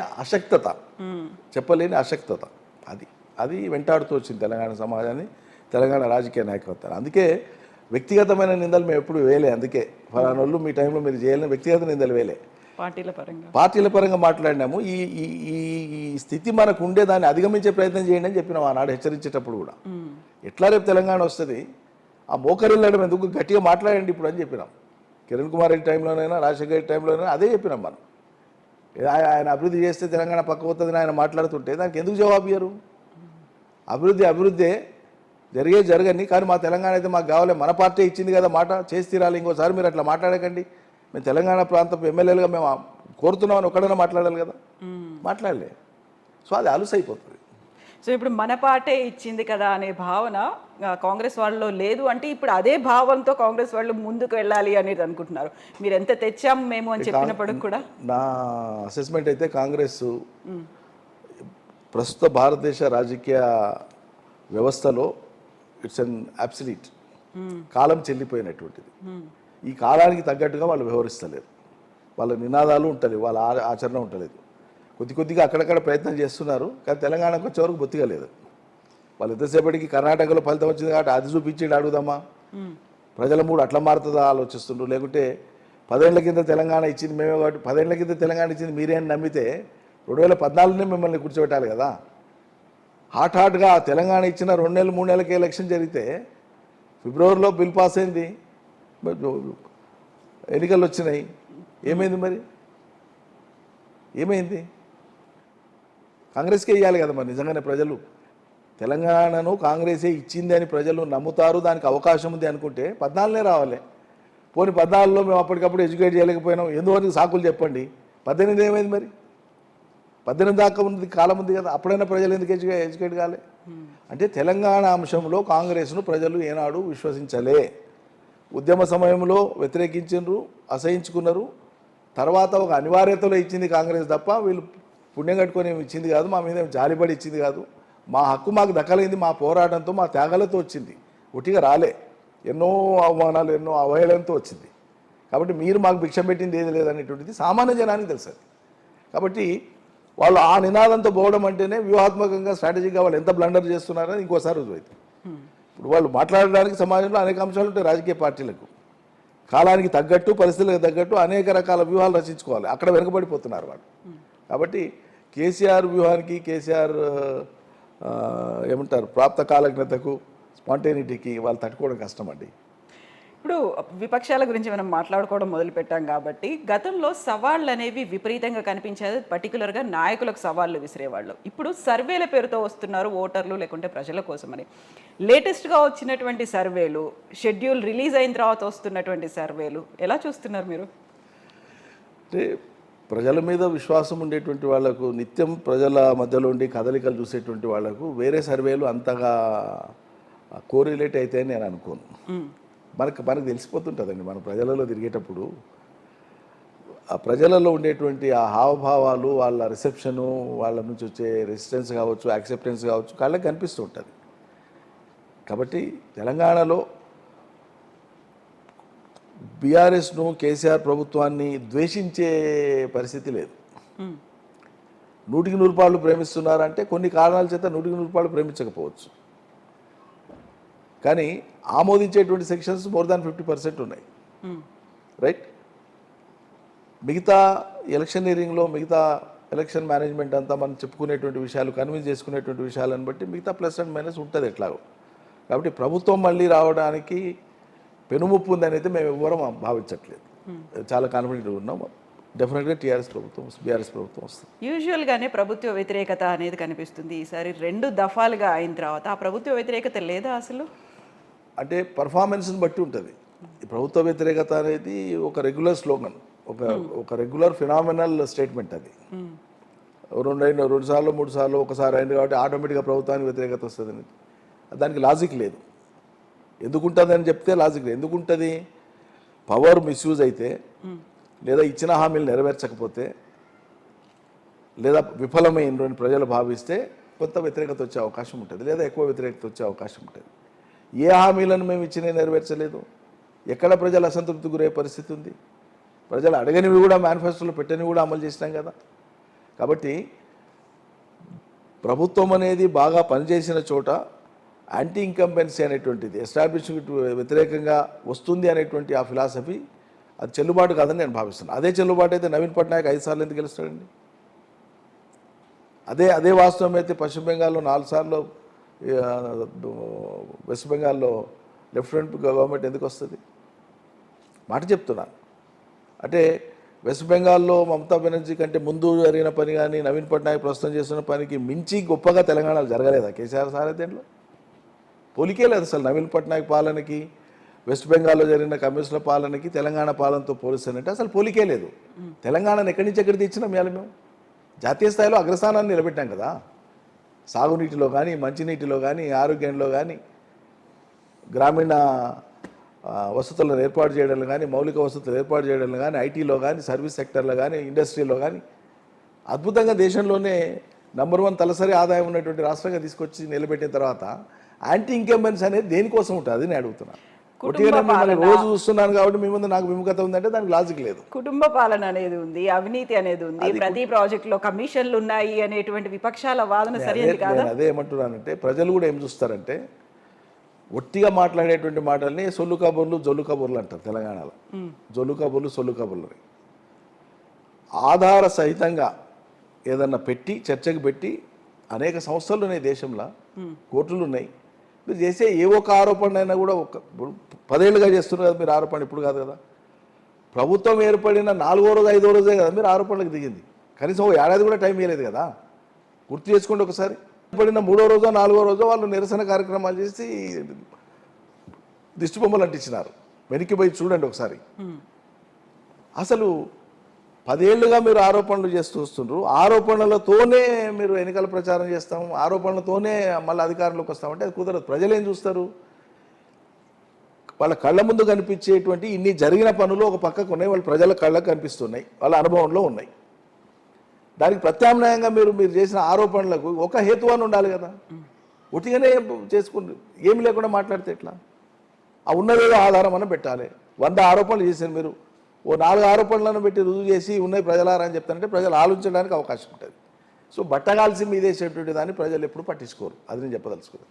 అశక్తత అది అది వెంటాడుతూ వచ్చింది తెలంగాణ సమాజాన్ని, తెలంగాణ రాజకీయ నాయకత్వాన్ని. అందుకే వ్యక్తిగతమైన నిందలు మేము ఎప్పుడు వేయలే. అందుకే ఫలానోళ్ళు మీ టైంలో మీరు చేయలేని వ్యక్తిగత నిందలు వేయలే, పార్టీల పరంగా మాట్లాడినాము. ఈ ఈ ఈ స్థితి మనకు ఉండే దాన్ని అధిగమించే ప్రయత్నం చేయండి అని చెప్పినాం ఆనాడు హెచ్చరించేటప్పుడు కూడా. ఎట్లా రేపు తెలంగాణ వస్తుంది, ఆ మోకరిల్లడం ఎందుకు, గట్టిగా మాట్లాడండి ఇప్పుడు అని చెప్పినాం. కిరణ్ కుమార్ రెడ్డి టైంలోనైనా రాజశేఖర రెడ్డి టైంలోనైనా అదే చెప్పినాం మనం. ఆయన అభివృద్ధి చేస్తే తెలంగాణ పక్క పోతుందని ఆయన మాట్లాడుతుంటే దానికి ఎందుకు జవాబు ఇయ్యరు? అభివృద్ధి జరగని, కానీ మా తెలంగాణ అయితే మాకు కావాలి, మన పార్టీ ఇచ్చింది కదా మాట, చేసి తీరాలి, ఇంకోసారి మీరు అట్లా మాట్లాడకండి, మేము తెలంగాణ ప్రాంతం ఎమ్మెల్యేలుగా మేము కోరుతున్నామని ఒక్కడైనా మాట్లాడాలి కదా, మాట్లాడలే. సో అది అలుసైపోతుంది. సో ఇప్పుడు మన పార్టీ ఇచ్చింది కదా అనే భావన కాంగ్రెస్ వాళ్ళలో లేదు అంటే ఇప్పుడు అదే భావంతో కాంగ్రెస్ వాళ్ళు ముందుకు వెళ్ళాలి అనేది అనుకుంటున్నారు. మీరు ఎంత తెచ్చాం మేము అని చెప్పినప్పుడు కూడా నా అసెస్మెంట్ అయితే కాంగ్రెస్ ప్రస్తుత భారతదేశ రాజకీయ వ్యవస్థలో ఇట్స్ అన్ అబ్సల్యూట్ కాలం చెల్లిపోయినటువంటిది. ఈ కాలానికి తగ్గట్టుగా వాళ్ళు వ్యవహరిస్తలేరు, వాళ్ళ నినాదాలు ఉంటలేవు, వాళ్ళ ఆచరణ ఉంటలేదు. కొద్దిగా అక్కడక్కడ ప్రయత్నం చేస్తున్నారు, కానీ తెలంగాణకు వచ్చేవరకు బొత్తిగా లేదు. వాళ్ళు ఎంతసేపటికి కర్ణాటకలో ఫలితం వచ్చింది కాబట్టి అది చూపించి అడుగుదామా, ప్రజల మూడు అట్లా మారుతుందా ఆలోచిస్తుండ్రు. లేకుంటే 10 ఏళ్ల కింద తెలంగాణ ఇచ్చింది మేమే కాబట్టి 10 ఏళ్ల కింద తెలంగాణ ఇచ్చింది మీరే అని నమ్మితే 2014లోనే మిమ్మల్ని కూర్చోబెట్టాలి కదా. హాట్గా తెలంగాణ ఇచ్చిన 2 నెలలు 3 నెలలకి ఎలక్షన్ జరిగితే ఫిబ్రవరిలో బిల్ పాస్ అయింది, ఎన్నికలు వచ్చినాయి, ఏమైంది మరి? ఏమైంది? కాంగ్రెస్కే ఇవ్వాలి కదా మరి. నిజంగానే ప్రజలు తెలంగాణను కాంగ్రెసే ఇచ్చింది అని ప్రజలు నమ్ముతారు, దానికి అవకాశం ఉంది అనుకుంటే 14 రావాలి. పోనీ 14లో మేము అప్పటికప్పుడు ఎడ్యుకేట్ చేయలేకపోయినాం, ఎందువరకు సాకులు చెప్పండి. 18 ఏమైంది మరి? 18 దాకా ఉంది, కాలం ఉంది కదా, అప్పుడైనా ప్రజలు ఎందుకు ఎడ్యుకేట్ కాలే? అంటే తెలంగాణ అంశంలో కాంగ్రెస్ను ప్రజలు ఏనాడు విశ్వసించలే. ఉద్యమ సమయంలో వ్యతిరేకించారు, అసహించుకున్నారు. తర్వాత ఒక అనివార్యతలో ఇచ్చింది కాంగ్రెస్ తప్ప వీళ్ళు పుణ్యం కట్టుకొని ఇచ్చింది కాదు, మా మీద జాలిపడి ఇచ్చింది కాదు. మా హక్కు మాకు దక్కలేంది మా పోరాటంతో, మా త్యాగాలతో వచ్చింది, ఒట్టిగా రాలే. ఎన్నో అవమానాలు, ఎన్నో అవహేళనతో వచ్చింది. కాబట్టి మీరు మాకు భిక్ష పెట్టింది ఏది లేదనేటువంటిది సామాన్య జనానికి తెలుసు. కాబట్టి వాళ్ళు ఆ నినాదంతో పోవడం అంటేనే వ్యూహాత్మకంగా, స్ట్రాటజీగా వాళ్ళు ఎంత బ్లండర్ చేస్తున్నారని ఇంకోసారి రుజువైతే. ఇప్పుడు వాళ్ళు మాట్లాడడానికి సమాజంలో అనేక అంశాలు ఉంటాయి. రాజకీయ పార్టీలకు కాలానికి తగ్గట్టు, పరిస్థితులకు తగ్గట్టు అనేక రకాల వ్యూహాలు రచించుకోవాలి, అక్కడ వెనుకబడిపోతున్నారు వాళ్ళు. కాబట్టి కేసీఆర్ వ్యూహానికి, కేసీఆర్ ఏమంటారు ప్రాప్త కాలజ్ఞతకు, స్పాంటేనిటీకి వాళ్ళు తట్టుకోవడం కష్టం అండి. ఇప్పుడు విపక్షాల గురించి మనం మాట్లాడుకోవడం మొదలుపెట్టాం కాబట్టి గతంలో సవాళ్ళు అనేవి విపరీతంగా కనిపించేది, పర్టికులర్గా నాయకులకు సవాళ్ళు విసిరేవాళ్ళు. ఇప్పుడు సర్వేల పేరుతో వస్తున్నారు ఓటర్లు లేకుంటే ప్రజల కోసమని. లేటెస్ట్గా వచ్చినటువంటి సర్వేలు, షెడ్యూల్ రిలీజ్ అయిన తర్వాత వస్తున్నటువంటి సర్వేలు ఎలా చూస్తున్నారు మీరు? అంటే ప్రజల మీద విశ్వాసం ఉండేటువంటి వాళ్లకు, నిత్యం ప్రజల మధ్యలో ఉండి కదలికలు చూసేటువంటి వాళ్లకు వేరే సర్వేలు అంతగా కోరిలేట్ అయితే అని నేను అనుకోను. మనకు తెలిసిపోతుంటుందండి, మన ప్రజలలో తిరిగేటప్పుడు ఆ ప్రజలలో ఉండేటువంటి ఆ హావభావాలు, వాళ్ళ రిసెప్షను, వాళ్ళ నుంచి వచ్చే రెసిస్టెన్స్ కావచ్చు, యాక్సెప్టెన్స్ కావచ్చు, కళ్ళకి కనిపిస్తూ ఉంటుంది. కాబట్టి తెలంగాణలో బీఆర్ఎస్ను, కేసీఆర్ ప్రభుత్వాన్ని ద్వేషించే పరిస్థితి లేదు. 100% ప్రేమిస్తున్నారంటే కొన్ని కారణాల చేత 100% ప్రేమించకపోవచ్చు, కానీ ఆమోదించేటువంటి సెక్షన్స్ మోర్ దాన్ 50% ఉన్నాయి. రైట్. మిగతా ఎలక్షనీరింగ్లో, మిగతా ఎలక్షన్ మేనేజ్మెంట్ అంతా మనం చెప్పుకునేటువంటి విషయాలు, కన్విన్స్ చేసుకునేటువంటి విషయాలను బట్టి మిగతా ప్లస్ అండ్ మైనస్ ఉంటుంది ఎట్లాగో. కాబట్టి ప్రభుత్వం మళ్ళీ రావడానికి పెనుముప్పు ఉందని అయితే మేము ఎవ్వరం భావించట్లేదు. చాలా కాన్ఫిడెంట్గా ఉన్నాం. డెఫినెట్గా బీఆర్ఎస్ ప్రభుత్వం వస్తుంది. యూజువల్గానే ప్రభుత్వ వ్యతిరేకత అనేది కనిపిస్తుంది. ఈసారి 2 దఫాలుగా అయిన తర్వాత ఆ ప్రభుత్వ వ్యతిరేకత లేదా అసలు? అంటే పర్ఫార్మెన్స్ని బట్టి ఉంటుంది. ప్రభుత్వ వ్యతిరేకత అనేది ఒక రెగ్యులర్ స్లోగన్, ఒక రెగ్యులర్ ఫినామినల్ స్టేట్మెంట్. అది 2 సార్లు 3 సార్లు ఒకసారి అయింది కాబట్టి ఆటోమేటిక్గా ప్రభుత్వానికి వ్యతిరేకత వస్తుంది. దానికి లాజిక్ లేదు. ఎందుకుంటుంది అని చెప్తే లాజిక్ ఎందుకుంటుంది? పవర్ మిస్యూజ్ అయితే, లేదా ఇచ్చిన హామీలు నెరవేర్చకపోతే, లేదా విఫలమైనని ప్రజలు భావిస్తే కొంత వ్యతిరేకత వచ్చే అవకాశం ఉంటుంది, లేదా ఎక్కువ వ్యతిరేకత వచ్చే అవకాశం ఉంటుంది. ఏ హామీలను మేము ఇచ్చినా నెరవేర్చలేదు, ఎక్కడ ప్రజలు అసంతృప్తి గురయ్యే పరిస్థితి ఉంది? ప్రజలు అడగనివి కూడా మేనిఫెస్టోలో పెట్టనివి కూడా అమలు చేసినాం కదా. కాబట్టి ప్రభుత్వం అనేది బాగా పనిచేసిన చోట యాంటీ ఇన్కంబెన్సీ అనేటువంటిది ఎస్టాబ్లిష్మెంట్ వ్యతిరేకంగా వస్తుంది అనేటువంటి ఆ ఫిలాసఫీ అది చెల్లుబాటు కాదని నేను భావిస్తున్నాను. అదే చెల్లుబాటు అయితే నవీన్ పట్నాయక్ 5 సార్లు ఎందుకు గెలుస్తాడండి? అదే వాస్తవం అయితే పశ్చిమ బెంగాల్లో 4 సార్లు, వెస్ట్ బెంగాల్లో లెఫ్టినెంట్ గవర్నమెంట్ ఎందుకు వస్తుంది? మాట చెప్తున్నాను. అంటే వెస్ట్ బెంగాల్లో మమతా బెనర్జీ కంటే ముందు జరిగిన పని కానీ నవీన్ పట్నాయక్ ప్రస్తుతం చేస్తున్న పనికి మించి గొప్పగా తెలంగాణలో జరగలేదా కేసీఆర్ సారథ్యంలో? పోలికే లేదు అసలు. నవీన్ పట్నాయక్ పాలనకి వెస్ట్ బెంగాల్లో జరిగిన కమ్యూనిస్టుల పాలనకి తెలంగాణ పాలనతో పోలిస్తానంటే అసలు పోలికే లేదు. తెలంగాణను ఎక్కడి నుంచి ఎక్కడికి తెచ్చినాం ఇవాళ మేము? జాతీయ స్థాయిలో అగ్రస్థానాన్ని నిలబెట్టాం కదా. సాగునీటిలో కానీ, మంచినీటిలో కానీ, ఆరోగ్యంలో కానీ, గ్రామీణ వసతులను ఏర్పాటు చేయడంలో కానీ, మౌలిక వసతులు ఏర్పాటు చేయడంలో కానీ, ఐటీలో కానీ, సర్వీస్ సెక్టర్లో కానీ, ఇండస్ట్రీలో కానీ అద్భుతంగా దేశంలోనే నంబర్ 1 తలసరి ఆదాయం ఉన్నటువంటి రాష్ట్రంగా తీసుకొచ్చి నిలబెట్టిన తర్వాత యాంటీ ఇన్కంబెన్స్ అనేది దేనికోసం ఉంటుంది అది నేను అడుగుతున్నాను. రోజు చూస్తున్నాను కాబట్టి మీ ముందు నాకు విముఖత ఉందంటే దానికి లాజిక్ లేదు. కుటుంబ పాలన అనేది ఉంది, అవినీతి అనేది ఉంది, ప్రతి ప్రాజెక్ట్ లో కమిషన్లు ఉన్నాయి అనేటువంటి విపక్షాల వాదన సరైనది కాదా? అదే ఏమంటున్నానంటే ప్రజలు కూడా ఏం చూస్తారంటే ఒట్టిగా మాట్లాడేటువంటి మాటల్ని సొల్లు కబుర్లు, జొల్లు కబుర్లు అంటారు తెలంగాణలో. జొల్లు కబుర్లు, సొల్లు కబుర్లు ఆధార సహితంగా ఏదన్నా పెట్టి చర్చకు పెట్టి అనేక సంస్థలు ఉన్నాయి దేశంలో, కోర్టులు ఉన్నాయి. మీరు చేసే ఏ ఒక్క ఆరోపణ అయినా కూడా 10 ఏళ్ళుగా చేస్తున్నారు కదా మీరు ఆరోపణ, ఇప్పుడు కాదు కదా. ప్రభుత్వం ఏర్పడిన 4వ రోజు 5వ రోజే కదా మీరు ఆరోపణలకు దిగింది. కనీసం 1 ఏడాది కూడా టైం ఇవ్వలేదు కదా. గుర్తు చేసుకోండి ఒకసారి. ఏర్పడిన 3వ రోజో 4వ రోజో వాళ్ళు నిరసన కార్యక్రమాలు చేసి దిష్టి బొమ్మలు అంటించినారు. వెనక్కి పోయి చూడండి ఒకసారి. అసలు 10 ఏళ్ళుగా మీరు ఆరోపణలు చేస్తూ వస్తున్నారు. ఆరోపణలతోనే మీరు ఎన్నికల ప్రచారం చేస్తాం, ఆరోపణలతోనే మళ్ళీ అధికారంలోకి వస్తామంటే అది కుదరదు. ప్రజలు ఏం చూస్తారు? వాళ్ళ కళ్ళ ముందు కనిపించేటువంటి ఇన్ని జరిగిన పనులు ఒక పక్కకు ఉన్నాయి, వాళ్ళ ప్రజల కళ్ళకు కనిపిస్తున్నాయి, వాళ్ళ అనుభవంలో ఉన్నాయి. దానికి ప్రత్యామ్నాయంగా మీరు చేసిన ఆరోపణలకు ఒక హేతువాన్ని ఉండాలి కదా. ఒట్టిగానే చేసుకుని ఏమి లేకుండా మాట్లాడితే ఎట్లా? ఆ ఉన్నదేదో ఆధారం అని పెట్టాలి. 100 ఆరోపణలు చేశారు మీరు, ఓ 4 ఆరోపణలను పెట్టి రుజువు చేసి ఉన్నాయి ప్రజలారా అని చెప్తానంటే ప్రజలు ఆలోచించడానికి అవకాశం ఉంటుంది. సో బట్టగాల్సి మీదేసేటువంటి దాన్ని ప్రజలు ఎప్పుడు పట్టించుకోరు. అది నేను చెప్పదలుచుకున్నాను.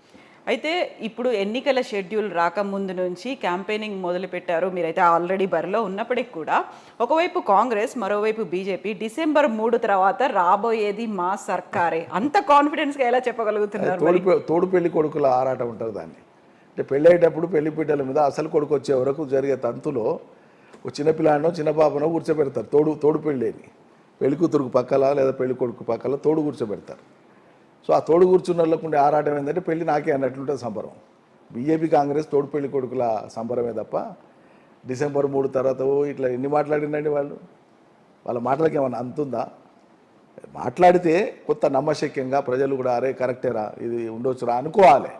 అయితే ఇప్పుడు ఎన్నికల షెడ్యూల్ రాకముందు నుంచి క్యాంపెయినింగ్ మొదలుపెట్టారు. మీరైతే ఆల్రెడీ బరిలో ఉన్నప్పటికీ కూడా ఒకవైపు కాంగ్రెస్, మరోవైపు బీజేపీ డిసెంబర్ 3 తర్వాత రాబోయేది మా సర్కారే అంత కాన్ఫిడెన్స్గా ఎలా చెప్పగలుగుతున్నారు? తోడు పెళ్లి కొడుకుల ఆరాటం ఉంటుంది దాన్ని. అంటే పెళ్ళి అయ్యేటప్పుడు పెళ్లి పీటల మీద అసలు కొడుకు వచ్చే వరకు జరిగే తంతులో ఒక చిన్నపిల్లాడనో చిన్న పాపనో కూర్చోబెడతారు. తోడు పెళ్ళిని పెళ్లి కూతురుకు పక్కల లేదా పెళ్లి కొడుకు పక్కల తోడు కూర్చోబెడతారు. సో ఆ తోడు కూర్చున్న వాళ్ళకు ఉండే ఆరాటం ఏంటంటే పెళ్లి నాకే అన్నట్లుంటుంది సంబరం. బీజేపీ కాంగ్రెస్ తోడు పెళ్లి కొడుకుల సంబరమే తప్ప డిసెంబర్ 3 తర్వాత ఇట్లా ఎన్ని మాట్లాడిందండి వాళ్ళు. వాళ్ళ మాటలకి ఏమన్నా అంతుందా? మాట్లాడితే కొత్త నమ్మశక్యంగా ప్రజలు కూడా అరే కరెక్టేరా ఇది ఉండొచ్చురా అనుకోవాలి.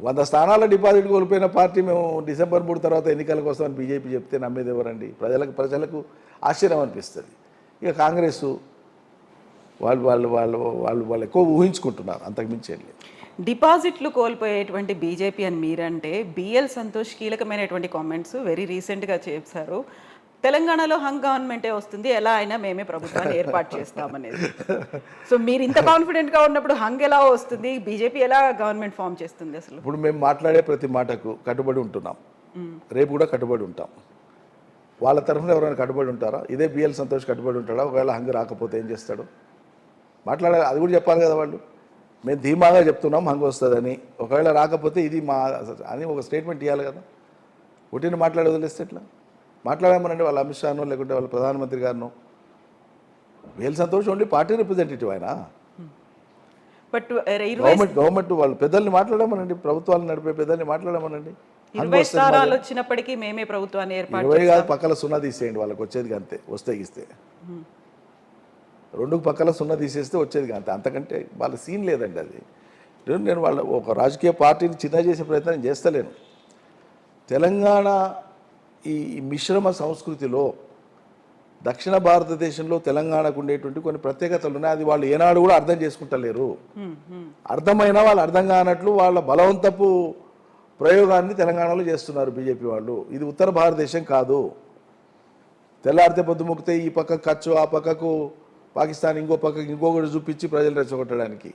100 స్థానాల డిపాజిట్ కోల్పోయిన పార్టీ మేము డిసెంబర్ 3 తర్వాత ఎన్నికలకు వస్తామని బీజేపీ చెప్తే నమ్మేది ఎవరండి? ప్రజలకు ఆశ్చర్యం అనిపిస్తుంది. ఇక కాంగ్రెస్ వాళ్ళు ఎక్కువ ఊహించుకుంటున్నారు, అంతకుమించి ఏం లేదు. డిపాజిట్లు కోల్పోయేటువంటి బీజేపీ అని మీరంటే బిఎల్ సంతోష్ కీలకమైనటువంటి కామెంట్స్ వెరీ రీసెంట్గా చేశారు. తెలంగాణలో హంగ్ గవర్నమెంటే వస్తుంది, ఎలా అయినా మేమే ప్రభుత్వాన్ని ఏర్పాటు చేస్తామనేది. సో మీరు ఇంత కాన్ఫిడెంట్గా ఉన్నప్పుడు హంగ్ ఎలా వస్తుంది? బీజేపీ ఎలా గవర్నమెంట్ ఫామ్ చేస్తుంది? అసలు ఇప్పుడు మేము మాట్లాడే ప్రతి మాటకు కట్టుబడి ఉంటున్నాం, రేపు కూడా కట్టుబడి ఉంటాం. వాళ్ళ తరఫున ఎవరైనా కట్టుబడి ఉంటారా? ఇదే బిఎల్ సంతోష్ కట్టుబడి ఉంటాడా? ఒకవేళ హంగ్ రాకపోతే ఏం చేస్తాడు? మాట్లాడాలి, అది కూడా చెప్పాలి కదా వాళ్ళు. మేము ధీమాగా చెప్తున్నాం హంగ్ వస్తుందని, ఒకవేళ రాకపోతే ఇది మా అని ఒక స్టేట్మెంట్ ఇవ్వాలి కదా. ఒకటిని మాట్లాడి వదిలేస్తే ఎట్లా? మాట్లాడామనండి వాళ్ళ అమిత్ షానో లేకుంటే వాళ్ళ ప్రధానమంత్రి గారినో. BL Santosh only party representative ఆయన. బట్ గవర్నమెంట్ వాళ్ళు పెద్దల్ని మాట్లాడమనండి, ప్రభుత్వాలను నడిపే పెద్దల్ని మాట్లాడమనండి. 20 స్థానాలు వచ్చినప్పటికీ మేమే ప్రభుత్వాన్ని ఏర్పాటు 20 కాదు, పక్కల 0 తీసేయండి వాళ్ళకి వచ్చేది అంతే. వస్తే ఇస్తే 2 పక్కల 0 తీసేస్తే వచ్చేది అంతే, అంతకంటే వాళ్ళ సీన్ లేదండి. అది నేను వాళ్ళ ఒక రాజకీయ పార్టీని చిన్న చేసే ప్రయత్నం చేస్తలేను. తెలంగాణ ఈ మిశ్రమ సంస్కృతిలో దక్షిణ భారతదేశంలో తెలంగాణకు ఉండేటువంటి కొన్ని ప్రత్యేకతలు ఉన్నాయి. అది వాళ్ళు ఏనాడు కూడా అర్థం చేసుకుంటలేరు. అర్థమైనా వాళ్ళు అర్థం కానట్లు వాళ్ళ బలవంతపు ప్రయోగాన్ని తెలంగాణలో చేస్తున్నారు బీజేపీ వాళ్ళు. ఇది ఉత్తర భారతదేశం కాదు. తెల్లారితే పొద్దుముక్కితే ఈ పక్కకు కచ్చు, ఆ పక్కకు పాకిస్తాన్, ఇంకో పక్కకు ఇంకొకటి చూపించి ప్రజలు రెచ్చగొట్టడానికి.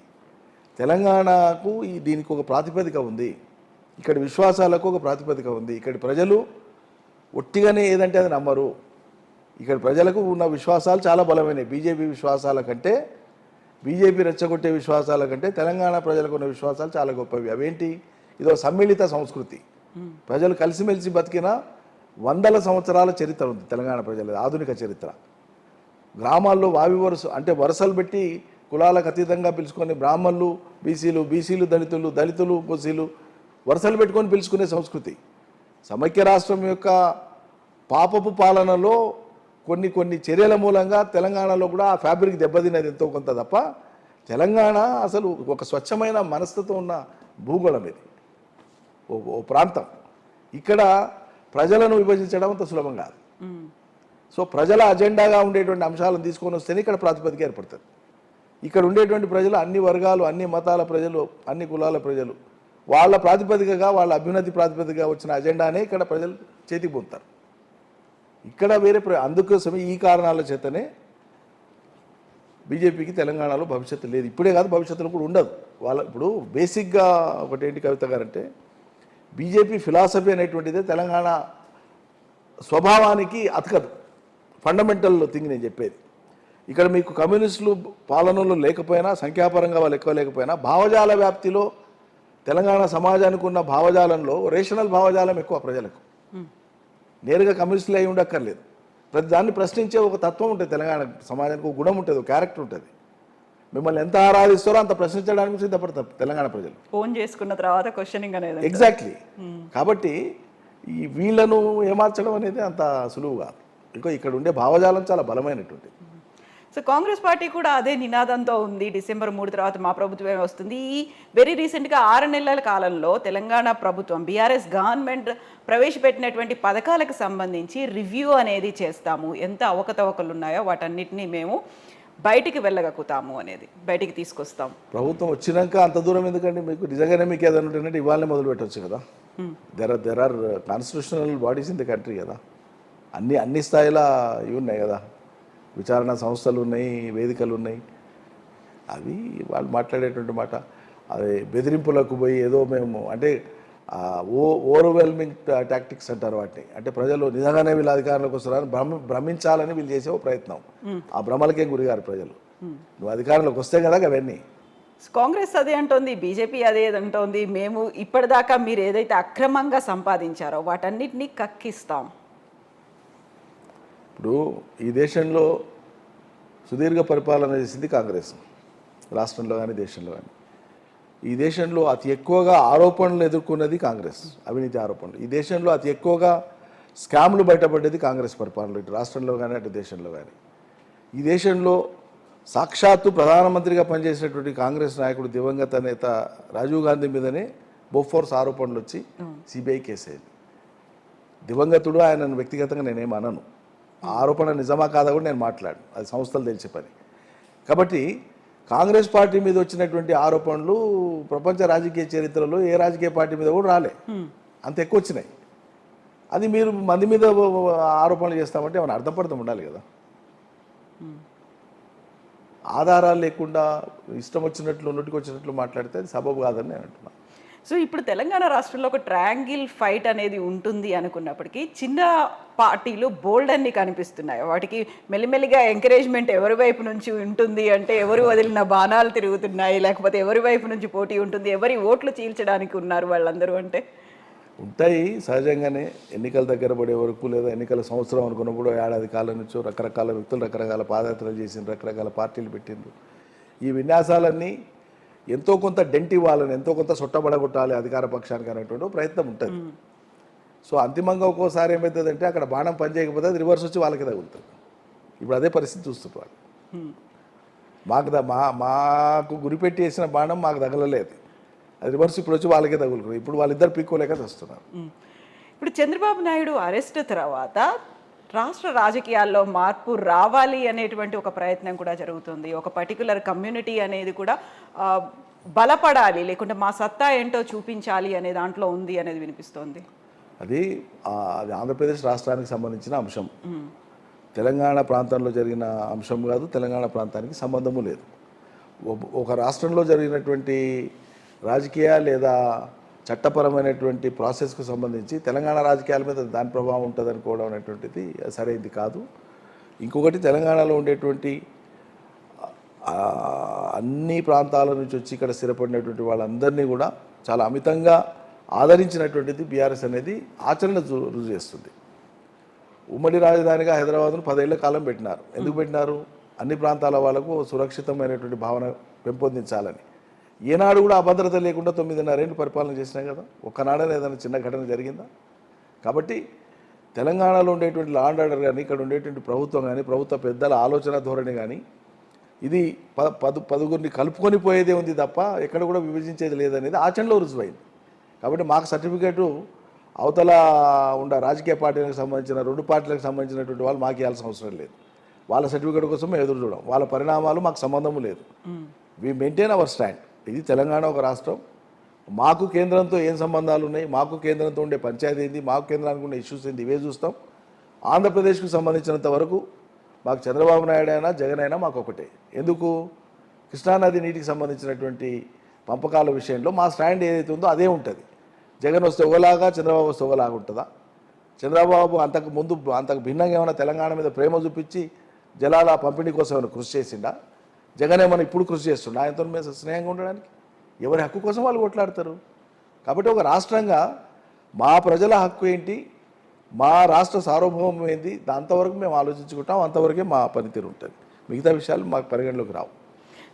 తెలంగాణకు దీనికి ఒక ప్రాతిపదిక ఉంది. ఇక్కడ విశ్వాసాలకు ఒక ప్రాతిపదిక ఉంది. ఇక్కడి ప్రజలు ఒట్టిగానే ఏదంటే అది నమ్మరు. ఇక్కడ ప్రజలకు ఉన్న విశ్వాసాలు చాలా బలమైనవి. బీజేపీ విశ్వాసాల కంటే, బీజేపీ రెచ్చగొట్టే విశ్వాసాల కంటే తెలంగాణ ప్రజలకు ఉన్న విశ్వాసాలు చాలా గొప్పవి. అవేంటి? ఇదో సమ్మిళిత సంస్కృతి. ప్రజలు కలిసిమెలిసి బతికిన వందల సంవత్సరాల చరిత్ర ఉంది తెలంగాణ ప్రజల ఆధునిక చరిత్ర. గ్రామాల్లో వావి వరుస అంటే వరుసలు పెట్టి కులాలకు అతీతంగా పిలుచుకొని బ్రాహ్మణులు, బీసీలు దళితులు బొసీలు వరుసలు పెట్టుకొని పిలుచుకునే సంస్కృతి. సమైక్య రాష్ట్రం యొక్క పాపపు పాలనలో కొన్ని చర్యల మూలంగా తెలంగాణలో కూడా ఆ ఫ్యాబ్రిక్ దెబ్బతిన్నది ఎంతో కొంత తప్ప, తెలంగాణ అసలు ఒక స్వచ్ఛమైన మనస్తత్వం ఉన్న భూగోళం ఇది, ఓ ప్రాంతం. ఇక్కడ ప్రజలను విభజించడం అంత సులభం కాదు. సో ప్రజల అజెండాగా ఉండేటువంటి అంశాలను తీసుకొని వస్తేనే ఇక్కడ ప్రాతిపదిక ఏర్పడుతుంది. ఇక్కడ ఉండేటువంటి ప్రజలు అన్ని వర్గాలు, అన్ని మతాల ప్రజలు, అన్ని కులాల ప్రజలు వాళ్ళ ప్రాతిపదికగా, వాళ్ళ అభ్యున్నతి ప్రాతిపదికగా వచ్చిన అజెండానే ఇక్కడ ప్రజలు చేతికి పొందుతారు. ఇక్కడ వేరే అందుకోసమే ఈ కారణాల చేతనే బీజేపీకి తెలంగాణలో భవిష్యత్తు లేదు. ఇప్పుడే కాదు, భవిష్యత్తులో కూడా ఉండదు. ఇప్పుడు బేసిక్గా ఒకటేంటి కవిత గారంటే, బీజేపీ ఫిలాసఫీ అనేటువంటిదే తెలంగాణ స్వభావానికి అతకదు. ఫండమెంటల్ థింగ్ నేను చెప్పేది. ఇక్కడ మీకు కమ్యూనిస్టులు పాలనలో లేకపోయినా, సంఖ్యాపరంగా వాళ్ళు ఎక్కువ లేకపోయినా, భావజాల వ్యాప్తిలో తెలంగాణ సమాజానికి ఉన్న భావజాలంలో రేషనల్ భావజాలం ఎక్కువ ప్రజలకు. నేరుగా కమ్యూనిస్టులు అయి ఉండక్కర్లేదు. ప్రతి దాన్ని ప్రశ్నించే ఒక తత్వం ఉంటుంది తెలంగాణ సమాజానికి, ఒక గుణం ఉంటుంది, ఒక క్యారెక్టర్ ఉంటుంది. మిమ్మల్ని ఎంత ఆరాధిస్తారో అంత ప్రశ్నించడానికి సిద్ధపడతారు తెలంగాణ ప్రజలు. ఫోన్ చేసుకున్న తర్వాత క్వశ్చనింగ్ అనేది ఎగ్జాక్ట్లీ. కాబట్టి ఈ వీళ్ళను ఏమార్చడం అనేది అంత సులువు కాదు. ఇంకా ఇక్కడ ఉండే భావజాలం చాలా బలమైనటువంటిది. సో కాంగ్రెస్ పార్టీ కూడా అదే నినాదంతో ఉంది, డిసెంబర్ 3 తర్వాత మా ప్రభుత్వమే వస్తుంది. ఈ వెరీ రీసెంట్గా 6 నెలల కాలంలో తెలంగాణ ప్రభుత్వం, బీఆర్ఎస్ గవర్నమెంట్ ప్రవేశపెట్టినటువంటి పథకాలకు సంబంధించి రివ్యూ అనేది చేస్తాము, ఎంత అవకతవకలు ఉన్నాయో వాటన్నిటినీ మేము బయటికి వెళ్ళగక్కుతాము అనేది బయటికి తీసుకొస్తాం. ప్రభుత్వం వచ్చినాక అంత దూరం ఎందుకంటే, మీకు నిజంగానే మీకు ఏదైనా ఉంటుందంటే ఇవాళనే మొదలు పెట్టవచ్చు కదా. There are constitutional bodies in the country కదా. అన్ని స్థాయిలో ఇవి ఉన్నాయి కదా, విచారణ సంస్థలు ఉన్నాయి, వేదికలు ఉన్నాయి. అవి వాళ్ళు మాట్లాడేటువంటి మాట అది బెదిరింపులకు పోయి ఏదో మేము అంటే ఓవర్వెల్మింగ్ టాక్టిక్స్ అంటారు వాటిని. అంటే ప్రజలు నిజంగానే వీళ్ళు అధికారంలోకి వస్తారని భ్రమించాలని వీళ్ళు చేసే ప్రయత్నం. ఆ భ్రమలకేం గురిగారు ప్రజలు. నువ్వు అధికారంలోకి వస్తే కదా అవన్నీ. కాంగ్రెస్ అదే అంటోంది, బీజేపీ అదే అంటోంది, మేము ఇప్పటిదాకా మీరు ఏదైతే అక్రమంగా సంపాదించారో వాటన్నిటినీ కక్కిస్తాం. ఇప్పుడు ఈ దేశంలో సుదీర్ఘ పరిపాలన చేసింది కాంగ్రెస్, రాష్ట్రంలో కానీ దేశంలో కానీ. ఈ దేశంలో అతి ఎక్కువగా ఆరోపణలు ఎదుర్కొన్నది కాంగ్రెస్, అవినీతి ఆరోపణలు. ఈ దేశంలో అతి ఎక్కువగా స్కామ్లు బయటపడ్డది కాంగ్రెస్ పరిపాలన, ఇటు రాష్ట్రంలో కానీ అటు దేశంలో కానీ. ఈ దేశంలో సాక్షాత్తు ప్రధానమంత్రిగా పనిచేసినటువంటి కాంగ్రెస్ నాయకుడు దివంగత నేత రాజీవ్ గాంధీ మీదనే బోఫోర్స్ ఆరోపణలు వచ్చి సిబిఐ కేసు అయింది. దివంగతుడు, ఆయనను వ్యక్తిగతంగా నేనేం అనను. ఆరోపణ నిజమా కాదా కూడా నేను మాట్లాడు, అది సంస్థలు తెలిసే పని. కాబట్టి కాంగ్రెస్ పార్టీ మీద వచ్చినటువంటి ఆరోపణలు ప్రపంచ రాజకీయ చరిత్రలో ఏ రాజకీయ పార్టీ మీద కూడా రాలే, అంత ఎక్కువ వచ్చినాయి. అది మీరు మంది మీద ఆరోపణలు చేస్తామంటే ఏమైనా అర్థపడతాం ఉండాలి కదా. ఆధారాలు లేకుండా ఇష్టం వచ్చినట్లు నోటికి వచ్చినట్లు మాట్లాడితే అది సబబు కాదని నేను అంటున్నాను. సో ఇప్పుడు తెలంగాణ రాష్ట్రంలో ఒక ట్రయాంగిల్ ఫైట్ అనేది ఉంటుంది అనుకున్నప్పటికీ చిన్న పార్టీలు బోల్డ్ అన్ని కనిపిస్తున్నాయి. వాటికి మెల్లిమెల్లిగా ఎంకరేజ్మెంట్ ఎవరి వైపు నుంచి ఉంటుంది అంటే, ఎవరు వదిలిన బాణాలు తిరుగుతున్నాయి, లేకపోతే ఎవరి వైపు నుంచి పోటీ ఉంటుంది, ఎవరి ఓట్లు చీల్చడానికి ఉన్నారు వాళ్ళందరూ అంటే ఉంటాయి. సహజంగానే ఎన్నికల దగ్గర పడే వరకు లేదా ఎన్నికల సంవత్సరం అనుకున్నప్పుడు ఏడాది కాలం నుంచో రకరకాల వ్యక్తులు రకరకాల పాదయాత్రలు చేసిండ్రు, రకరకాల పార్టీలు పెట్టిండ్రు. ఈ విన్యాసాలన్నీ ఎంతో కొంత డెంట్ ఇవ్వాలని, ఎంతో కొంత సొట్టబడగొట్టాలి అధికార పక్షానికి అనేటువంటి ప్రయత్నం ఉంటుంది. సో అంతిమంగా ఒక్కోసారి ఏమవుతుందంటే, అక్కడ బాణం పనిచేయకపోతే అది రివర్స్ వచ్చి వాళ్ళకి తగులుతుంది. ఇప్పుడు అదే పరిస్థితి చూస్తున్నారు వాళ్ళు. మాకు గురిపెట్టి వేసిన బాణం మాకు తగలలేదు. అది రివర్స్ ఇప్పుడు వచ్చి వాళ్ళకే తగులుకున్నారు. ఇప్పుడు వాళ్ళిద్దరు పీక్కోలేక వస్తున్నారు. ఇప్పుడు చంద్రబాబు నాయుడు అరెస్ట్ తర్వాత రాష్ట్ర రాజకీయాల్లో మార్పు రావాలి అనేటువంటి ఒక ప్రయత్నం కూడా జరుగుతుంది. ఒక పర్టికులర్ కమ్యూనిటీ అనేది కూడా బలపడాలి, లేకుంటే మా సత్తా ఏంటో చూపించాలి అనే దాంట్లో ఉంది అనేది వినిపిస్తోంది. అది ఆంధ్రప్రదేశ్ రాష్ట్రానికి సంబంధించిన అంశం, తెలంగాణ ప్రాంతంలో జరిగిన అంశం కాదు, తెలంగాణ ప్రాంతానికి సంబంధము లేదు. ఒక రాష్ట్రంలో జరిగినటువంటి రాజకీయ లేదా చట్టపరమైనటువంటి ప్రాసెస్కు సంబంధించి తెలంగాణ రాజకీయాల మీద దాని ప్రభావం ఉంటుంది అనుకోవడం అనేటువంటిది సరైనది కాదు. ఇంకొకటి, తెలంగాణలో ఉండేటువంటి అన్ని ప్రాంతాల నుంచి వచ్చి ఇక్కడ స్థిరపడినటువంటి వాళ్ళందరినీ కూడా చాలా అమితంగా ఆదరించినటువంటిది బీఆర్ఎస్ అనేది ఆచరణ రుజువు చేస్తుంది. ఉమ్మడి రాజధానిగా హైదరాబాద్ను 10 ఏళ్ల కాలం పెట్టినారు. ఎందుకు పెట్టినారు? అన్ని ప్రాంతాల వాళ్ళకు సురక్షితమైనటువంటి భావన పెంపొందించాలని. ఏనాడు కూడా అభద్రత లేకుండా 9.5 ఏళ్ళు పరిపాలన చేసినాయి కదా. ఒక్కనాడనే ఏదైనా చిన్న ఘటన జరిగిందా? కాబట్టి తెలంగాణలో ఉండేటువంటి లా అండ్ ఆర్డర్ కానీ, ఇక్కడ ఉండేటువంటి ప్రభుత్వం కానీ, ప్రభుత్వ పెద్దల ఆలోచన ధోరణి కానీ, ఇది పదుగురిని కలుపుకొని పోయేదే ఉంది తప్ప ఎక్కడ కూడా విభజించేది లేదనేది ఆచరణలో రుజువైంది. కాబట్టి మాకు సర్టిఫికేటు అవతల ఉన్న రాజకీయ పార్టీలకు సంబంధించిన 2 పార్టీలకు సంబంధించినటువంటి వాళ్ళు మాకు ఇవ్వాల్సిన అవసరం లేదు. వాళ్ళ సర్టిఫికేట్ కోసం మేము ఎదురు చూడడం, వాళ్ళ పరిణామాలు మాకు సంబంధము లేదు. We maintain our stand. ఇది తెలంగాణ ఒక రాష్ట్రం, మాకు కేంద్రంతో ఏం సంబంధాలు ఉన్నాయి, మాకు కేంద్రంతో ఉండే పంచాయతీ ఏంది, మాకు కేంద్రానికి ఉండే ఇష్యూస్ ఏంది, ఇవే చూస్తాం. ఆంధ్రప్రదేశ్కు సంబంధించినంత వరకు మాకు చంద్రబాబు నాయుడు అయినా జగన్ అయినా మాకు ఒకటే. ఎందుకు? కృష్ణానది నీటికి సంబంధించినటువంటి పంపకాల విషయంలో మా స్టాండ్ ఏదైతే ఉందో అదే ఉంటుంది. జగన్ వస్తే ఒకలాగా, చంద్రబాబు వస్తే ఒకలాగా ఉంటుందా? చంద్రబాబు అంతకు భిన్నంగా ఏమైనా తెలంగాణ మీద ప్రేమ చూపించి జలాల పంపిణీ కోసం ఏమైనా కృషి చేసిండా? జగన్ ఏమైనా ఇప్పుడు కృషి చేస్తుండా ఆయనతో మీద స్నేహంగా ఉండడానికి? ఎవరి హక్కు కోసం వాళ్ళు కొట్లాడతారు. కాబట్టి ఒక రాష్ట్రంగా మా ప్రజల హక్కు ఏంటి, మా రాష్ట్ర సార్వభౌమం ఏంటి, అంతవరకు మేము ఆలోచించుకుంటాం, అంతవరకే మా పనితీరు ఉంటుంది. మిగతా విషయాలు మాకు పరిగణలోకి రావు.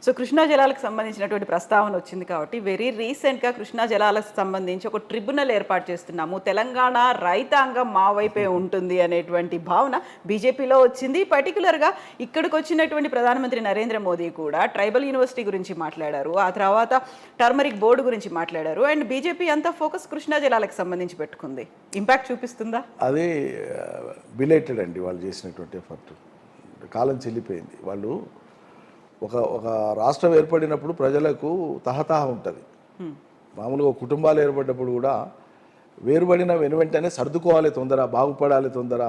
సో కృష్ణా జలాలకు సంబంధించినటువంటి ప్రస్తావన వచ్చింది కాబట్టి వెరీ రీసెంట్గా కృష్ణా జలాలకు సంబంధించి ఒక ట్రిబ్యునల్ ఏర్పాటు చేస్తున్నాము, తెలంగాణ రైతాంగం మా వైపే ఉంటుంది అనేటువంటి భావన బీజేపీలో వచ్చింది. పర్టికులర్గా ఇక్కడికి వచ్చినటువంటి ప్రధానమంత్రి నరేంద్ర మోదీ కూడా ట్రైబల్ యూనివర్సిటీ గురించి మాట్లాడారు, ఆ తర్వాత టర్మరిక్ బోర్డు గురించి మాట్లాడారు. అండ్ బీజేపీ అంతా ఫోకస్ కృష్ణా జలాలకు సంబంధించి పెట్టుకుంది. ఇంపాక్ట్ చూపిస్తుందా? అదే బిలేటెడ్ అండి వాళ్ళు చేసినటువంటి ఎఫర్ట్. కాలం చెల్లిపోయింది. వాళ్ళు ఒక రాష్ట్రం ఏర్పడినప్పుడు ప్రజలకు తహతహ ఉంటుంది. మామూలుగా కుటుంబాలు ఏర్పడినప్పుడు కూడా వేరుపడిన వెంటనే సర్దుకోవాలి, తొందర బాగుపడాలి, తొందర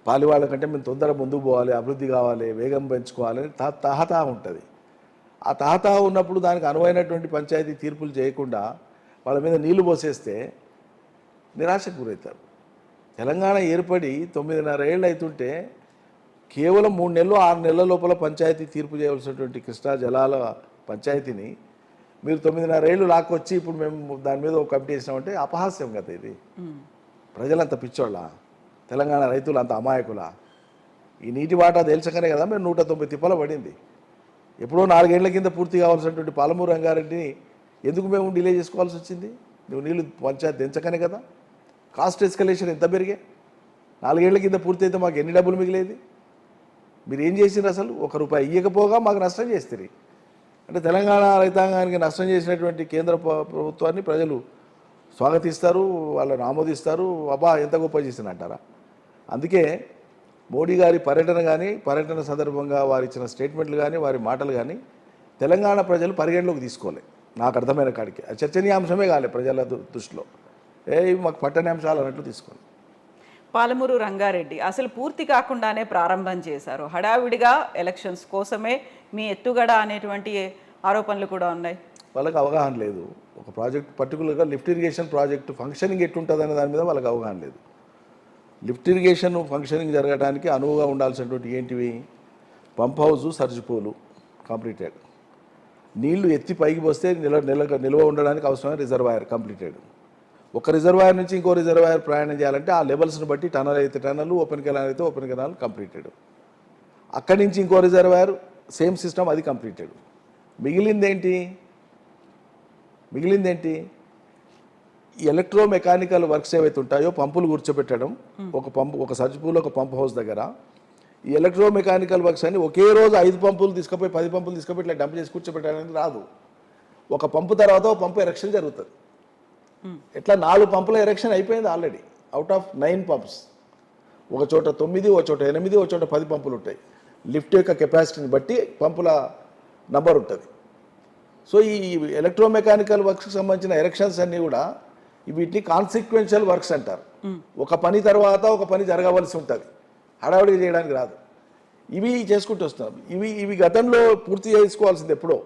పాలివాళ్ళ కంటే మేము తొందర ముందుకు పోవాలి, అభివృద్ధి కావాలి, వేగం పెంచుకోవాలి, తహతహ ఉంటుంది. ఆ తహతహ ఉన్నప్పుడు దానికి అనువైనటువంటి పంచాయతీ తీర్పులు చేయకుండా వాళ్ళ మీద నీళ్లు పోసేస్తే నిరాశకు గురవుతారు. తెలంగాణ ఏర్పడి 9.5 ఏళ్ళు అవుతుంటే కేవలం 3 నెలలు 6 నెలల లోపల పంచాయతీ తీర్పు చేయవలసినటువంటి కృష్ణా జలాల పంచాయతీని మీరు 9.5 ఏళ్ళు లాక్కొచ్చి ఇప్పుడు మేము దాని మీద ఒక కమిటీ చేసినామంటే అపహాస్యం కదా ఇది. ప్రజలంత పిచ్చోళ్ళ, తెలంగాణ రైతులు అంత అమాయకుల? ఈ నీటి వాటా తేల్చకనే కదా మేము 190 తిప్పల పడింది. ఎప్పుడో 4 ఏళ్ల కింద పూర్తి కావాల్సినటువంటి పాలమూరు రంగారెడ్డిని ఎందుకు మేము డిలే చేసుకోవాల్సి వచ్చింది? నువ్వు నీళ్ళు పంచాయతీ తెంచకనే కదా. కాస్ట్ ఎస్కలేషన్ ఎంత పెరిగే? 4 ఏళ్ల కింద పూర్తి అయితే మాకు ఎన్ని డబ్బులు మిగిలేది? మీరు ఏం చేసినారు? అసలు ₹1 ఇవ్వకపోగా మాకు నష్టం చేస్తారు. అంటే తెలంగాణ రైతాంగానికి నష్టం చేసినటువంటి కేంద్ర ప్రభుత్వాన్ని ప్రజలు స్వాగతిస్తారు, వాళ్ళని ఆమోదిస్తారు. అబ్బా ఎంత గొప్ప చేసినంటారా? అందుకే మోడీ గారి పర్యటన కానీ, పర్యటన సందర్భంగా వారు ఇచ్చిన స్టేట్మెంట్లు కానీ, వారి మాటలు కానీ తెలంగాణ ప్రజలు పరిగణలోకి తీసుకోలే. నాకు అర్థమైన కాడికి చర్చనీయాంశమే కాలే ప్రజల దృష్టిలో. మాకు పట్టణాంశాలు అన్నట్లు తీసుకోండి. పాలమూరు రంగారెడ్డి అసలు పూర్తి కాకుండానే ప్రారంభం చేశారు. హడావిడిగా ఎలక్షన్స్ కోసమే మీ ఎత్తుగడ అనేటువంటి ఆరోపణలు కూడా ఉన్నాయి. వాళ్ళకి అవగాహన లేదు. ఒక ప్రాజెక్ట్ పర్టికులర్గా లిఫ్ట్ ఇరిగేషన్ ప్రాజెక్టు ఫంక్షనింగ్ ఎట్టుంటుంది అనే దాని మీద వాళ్ళకి అవగాహన లేదు. లిఫ్ట్ ఇరిగేషన్ ఫంక్షనింగ్ జరగడానికి అనువుగా ఉండాల్సినటువంటి ఏంటివి? పంప్ హౌజు, సర్జిపోలు కంప్లీటెడ్. నీళ్లు ఎత్తి పైకి పోస్తే నిల్వ ఉండడానికి అవసరమైన రిజర్వాయర్ కంప్లీటెడ్. ఒక రిజర్వాయర్ నుంచి ఇంకో రిజర్వాయర్ ప్రయాణం చేయాలంటే ఆ లెవెల్స్ని బట్టి టనల్ అయితే టనల్, ఓపెన్ కెనాల్ అయితే ఓపెన్ కెనాల్ కంప్లీటెడ్. అక్కడి నుంచి ఇంకో రిజర్వాయర్ సేమ్ సిస్టమ్, అది కంప్లీటెడ్. మిగిలిందేంటి? ఎలక్ట్రో మెకానికల్ వర్క్స్ ఏవైతే ఉంటాయో, పంపులు కూర్చోబెట్టడం, ఒక సర్జిపూల్, ఒక పంప్ హౌస్ దగ్గర ఈ ఎలక్ట్రో మెకానికల్ వర్క్స్ అని ఒకే రోజు 5 పంపులు తీసుకుపోయి 10 పంపులు తీసుకుపోయి ఇట్లా డంప్ చేసి కూర్చోబెట్టడానికి రాదు. ఒక పంపు తర్వాత ఒక పంపు ఎరెక్షన్ జరుగుతుంది. ఇట్లా 4 పంపుల ఎరెక్షన్ అయిపోయింది ఆల్రెడీ. అవుట్ ఆఫ్ 9 పంప్స్, ఒక చోట 9, ఒక చోట 8, ఒక చోట 10 పంపులు ఉంటాయి. లిఫ్ట్ యొక్క కెపాసిటీని బట్టి పంపుల నంబర్ ఉంటుంది. సో ఈ ఎలక్ట్రోమెకానికల్ వర్క్స్కి సంబంధించిన ఎరెక్షన్స్ అన్నీ కూడా వీటిని కాన్సిక్వెన్షియల్ వర్క్స్ అంటారు. ఒక పని తర్వాత ఒక పని జరగవలసి ఉంటుంది, హడావుడిగా చేయడానికి రాదు. ఇవి చేసుకుంటూ వస్తున్నాం. ఇవి గతంలో పూర్తి చేసుకోవాల్సింది ఎప్పుడో.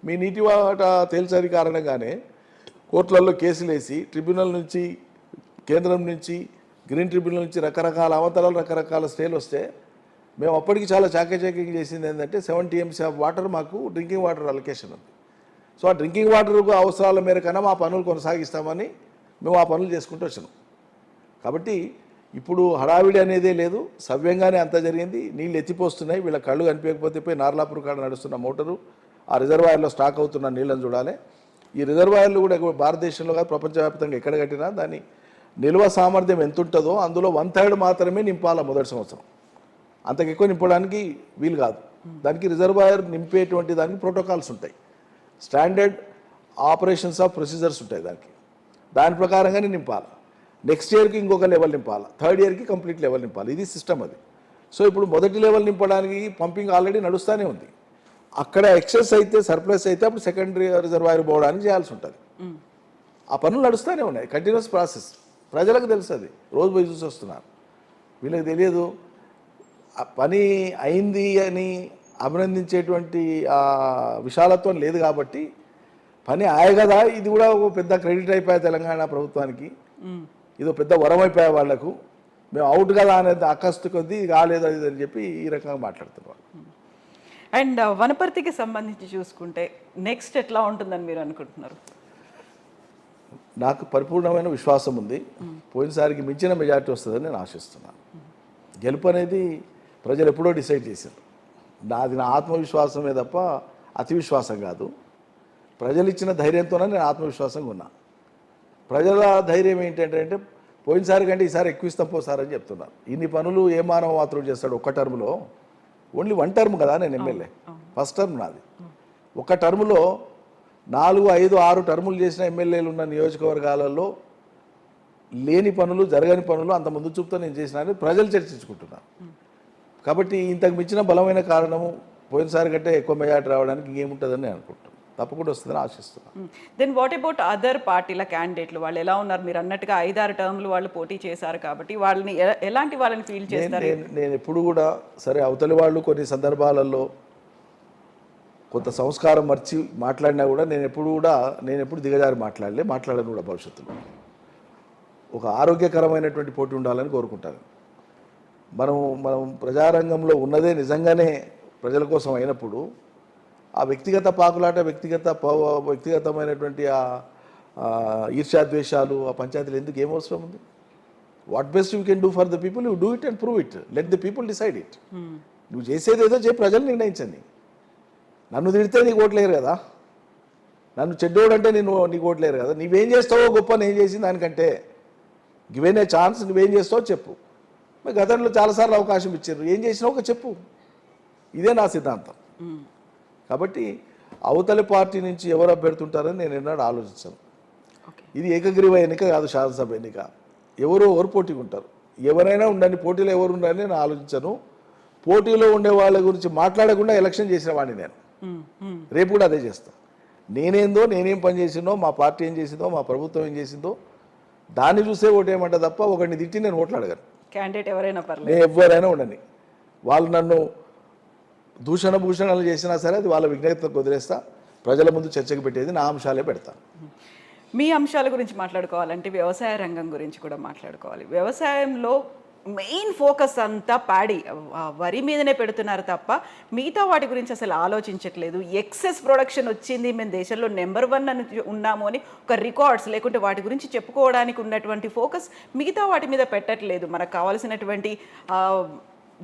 మీ నీటి వాటా తేల్చని కారణంగానే కోర్టులలో కేసులు వేసి ట్రిబ్యునల్ నుంచి, కేంద్రం నుంచి, గ్రీన్ ట్రిబ్యునల్ నుంచి రకరకాల అవతరాలు, రకరకాల స్టేలు వస్తే మేము అప్పటికి చాలా చాకచక్యంగా చేసింది ఏంటంటే 70 TMC ఆఫ్ వాటర్ మాకు డ్రింకింగ్ వాటర్ అలొకేషన్ ఉంది. సో ఆ డ్రింకింగ్ వాటర్ అవసరాల మేరకన్నా మా పనులు కొనసాగిస్తామని మేము ఆ పనులు చేసుకుంటూ వచ్చినాం. కాబట్టి ఇప్పుడు హడావిడి అనేదే లేదు, సవ్యంగానే అంతా జరిగింది. నీళ్ళు ఎత్తిపోస్తున్నాయి. వీళ్ళ కళ్ళు కనిపించకపోతే పోయి నార్లాపూర్ కాడ నడుస్తున్న మోటారు ఆ రిజర్వాయర్లో స్టాక్ అవుతున్న నీళ్ళని చూడాలి. ఈ రిజర్వాయర్లు కూడా భారతదేశంలో కాదు ప్రపంచవ్యాప్తంగా ఎక్కడ కట్టినా దాని నిల్వ సామర్థ్యం ఎంత ఉంటుందో అందులో 1/3 మాత్రమే నింపాలి మొదటి సంవత్సరం. అంతకు ఎక్కువ నింపడానికి వీలు కాదు. దానికి రిజర్వాయర్ నింపేటువంటి దానికి ప్రోటోకాల్స్ ఉంటాయి, స్టాండర్డ్ ఆపరేషన్స్ ఆఫ్ ప్రొసీజర్స్ ఉంటాయి దాని ప్రకారంగానే నింపాలి. నెక్స్ట్ ఇయర్కి ఇంకొక లెవెల్ నింపాలి, థర్డ్ ఇయర్కి కంప్లీట్ లెవెల్ నింపాలి. ఇది సిస్టమ్ అది. సో ఇప్పుడు మొదటి లెవెల్ నింపడానికి పంపింగ్ ఆల్రెడీ నడుస్తూనే ఉంది. అక్కడ ఎక్సెస్ అయితే, సర్ప్లస్ అయితే అప్పుడు సెకండరీ రిజర్వాయర్ పోవడానికి చేయాల్సి ఉంటుంది. ఆ పనులు నడుస్తూనే ఉన్నాయి, కంటిన్యూస్ ప్రాసెస్. ప్రజలకు తెలుసు, అది రోజు పోయి చూసి వస్తున్నారు. వీళ్ళకి తెలియదు. ఆ పని అయింది అని అభినందించేటువంటి విశాలత్వం లేదు కాబట్టి పని ఆయ కదా, ఇది కూడా ఒక పెద్ద క్రెడిట్ అయిపోయా తెలంగాణ ప్రభుత్వానికి, ఇదో పెద్ద వరం అయిపోయా వాళ్లకు. మేము అవుట్ కదా అనేది అకస్తు కొద్దీ కాలేదు అది అని చెప్పి ఈ రకంగా మాట్లాడుతున్నారు. అండ్ వనపర్తికి సంబంధించి చూసుకుంటే నెక్స్ట్ ఎట్లా ఉంటుందని మీరు అనుకుంటున్నారు? నాకు పరిపూర్ణమైన విశ్వాసం ఉంది. పోయినసారికి మించిన మెజార్టీ వస్తుందని నేను ఆశిస్తున్నాను. గెలుపు అనేది ప్రజలు ఎప్పుడో డిసైడ్ చేశారు. నాది నా ఆత్మవిశ్వాసమే తప్ప అతి విశ్వాసం కాదు. ప్రజలు ఇచ్చిన ధైర్యంతోనే నేను ఆత్మవిశ్వాసంగా ఉన్నా. ప్రజల ధైర్యం ఏంటంటే పోయినసారి కంటే ఈసారి ఎక్కువ ఇస్తాం పోసారని చెప్తున్నారు. ఇన్ని పనులు ఏ మానవ మాత్రం చేస్తాడు ఒక్క టర్మ్లో? ఓన్లీ 1 టర్మ్ కదా నేను ఎమ్మెల్యే, ఫస్ట్ టర్మ్ నాది. ఒక టర్ములో 4, 5, 6 టర్ములు చేసిన ఎమ్మెల్యేలు ఉన్న నియోజకవర్గాలలో లేని పనులు, జరగని పనులు అంత ముందు చూపుతో నేను చేసినా ప్రజలు చర్చించుకుంటున్నారు. కాబట్టి ఇంతకు మించిన బలమైన కారణము పోయినసారి కంటే ఎక్కువ మెజార్టీ రావడానికి ఇంకేముంటుందని నేను అనుకుంటున్నాను. తప్పకుండా వస్తుందని ఆశిస్తున్నాను. దెన్ వాట్ అబౌట్ అదర్ పార్టీల క్యాండిడేట్లు? వాళ్ళు ఎలా ఉన్నారు? మీరు అన్నట్టుగా 5-6 టర్మ్లు వాళ్ళు పోటీ చేశారు కాబట్టి వాళ్ళని ఎలాంటి వాళ్ళని ఫీల్ చేస్తారు? నేను ఎప్పుడు కూడా సరే, అవతలి వాళ్ళు కొన్ని సందర్భాలలో కొంత సంస్కారం మర్చి మాట్లాడినా కూడా నేను ఎప్పుడు దిగజారి మాట్లాడను కూడా. భవిష్యత్తులో ఒక ఆరోగ్యకరమైనటువంటి పోటీ ఉండాలని కోరుకుంటాను. మనం ప్రజారంగంలో ఉన్నదే నిజంగానే ప్రజల కోసం అయినప్పుడు ఆ వ్యక్తిగత పాకులాట, వ్యక్తిగతమైనటువంటి ఈర్ష్యాద్వేషాలు, ఆ పంచాయతీలు ఎందుకు, ఏం అవసరం ఉంది? What best you can do for the people, you do it and prove it. Let the people decide it. నువ్వు చేసేది ఏదో చెప్పి ప్రజలు నిర్ణయించండి. నన్ను తిడితే నీకు ఓట్లేరు కదా, నన్ను చెడ్డోడు అంటే నీకు ఓట్లేరు కదా. నువ్వేం చేస్తావో గొప్ప నేను చేసిన దానికంటే, గివెన్ ఏ ఛాన్స్, నువ్వేం చేస్తావో చెప్పు. మరి గతంలో చాలాసార్లు అవకాశం ఇచ్చారు, ఏం చేసినావు ఒక చెప్పు. ఇదే నా సిద్ధాంతం. కాబట్టి అవతలి పార్టీ నుంచి ఎవరు అభ్యర్థుంటారని నేను ఎన్నడూ ఆలోచించాను. ఇది ఏకగ్రీవ ఎన్నిక కాదు, శాసనసభ ఎన్నిక. ఎవరు పోటీగా ఉంటారు, ఎవరైనా ఉండండి, పోటీలో ఎవరు ఉండాలని నేను ఆలోచించాను. పోటీలో ఉండే వాళ్ళ గురించి మాట్లాడకుండా ఎలక్షన్ చేసిన వాడిని నేను. రేపు కూడా అదే చేస్తాను. నేనేం పని చేసిందో, మా పార్టీ ఏం చేసిందో, మా ప్రభుత్వం ఏం చేసిందో దాన్ని చూసే ఓటేయమంట తప్ప ఒకరిని తిట్టి నేను ఓట్లు అడగను. క్యాండిడేట్ ఎవరైనా పర్లేదు, నేను ఎవరైనా ఉండని. వాళ్ళు నన్ను భూషణాలు చేసినా సరే అది వాళ్ళ విజ్ఞతకు వదిలేస్తా. ప్రజల ముందు చర్చకు పెట్టేది నా అంశాలే పెడతా. మీ అంశాల గురించి మాట్లాడుకోవాలంటే వ్యవసాయ రంగం గురించి కూడా మాట్లాడుకోవాలి. వ్యవసాయంలో మెయిన్ ఫోకస్ అంతా ప్యాడీ, వరి మీదనే పెడుతున్నారు తప్ప మిగతా వాటి గురించి అసలు ఆలోచించట్లేదు. ఎక్సెస్ ప్రొడక్షన్ వచ్చింది, మేము దేశంలో నెంబర్ 1 అని ఉన్నాము అని ఒక రికార్డ్స్ లేకుంటే వాటి గురించి చెప్పుకోవడానికి ఉన్నటువంటి ఫోకస్ మిగతా వాటి మీద పెట్టట్లేదు. మనకు కావాల్సినటువంటి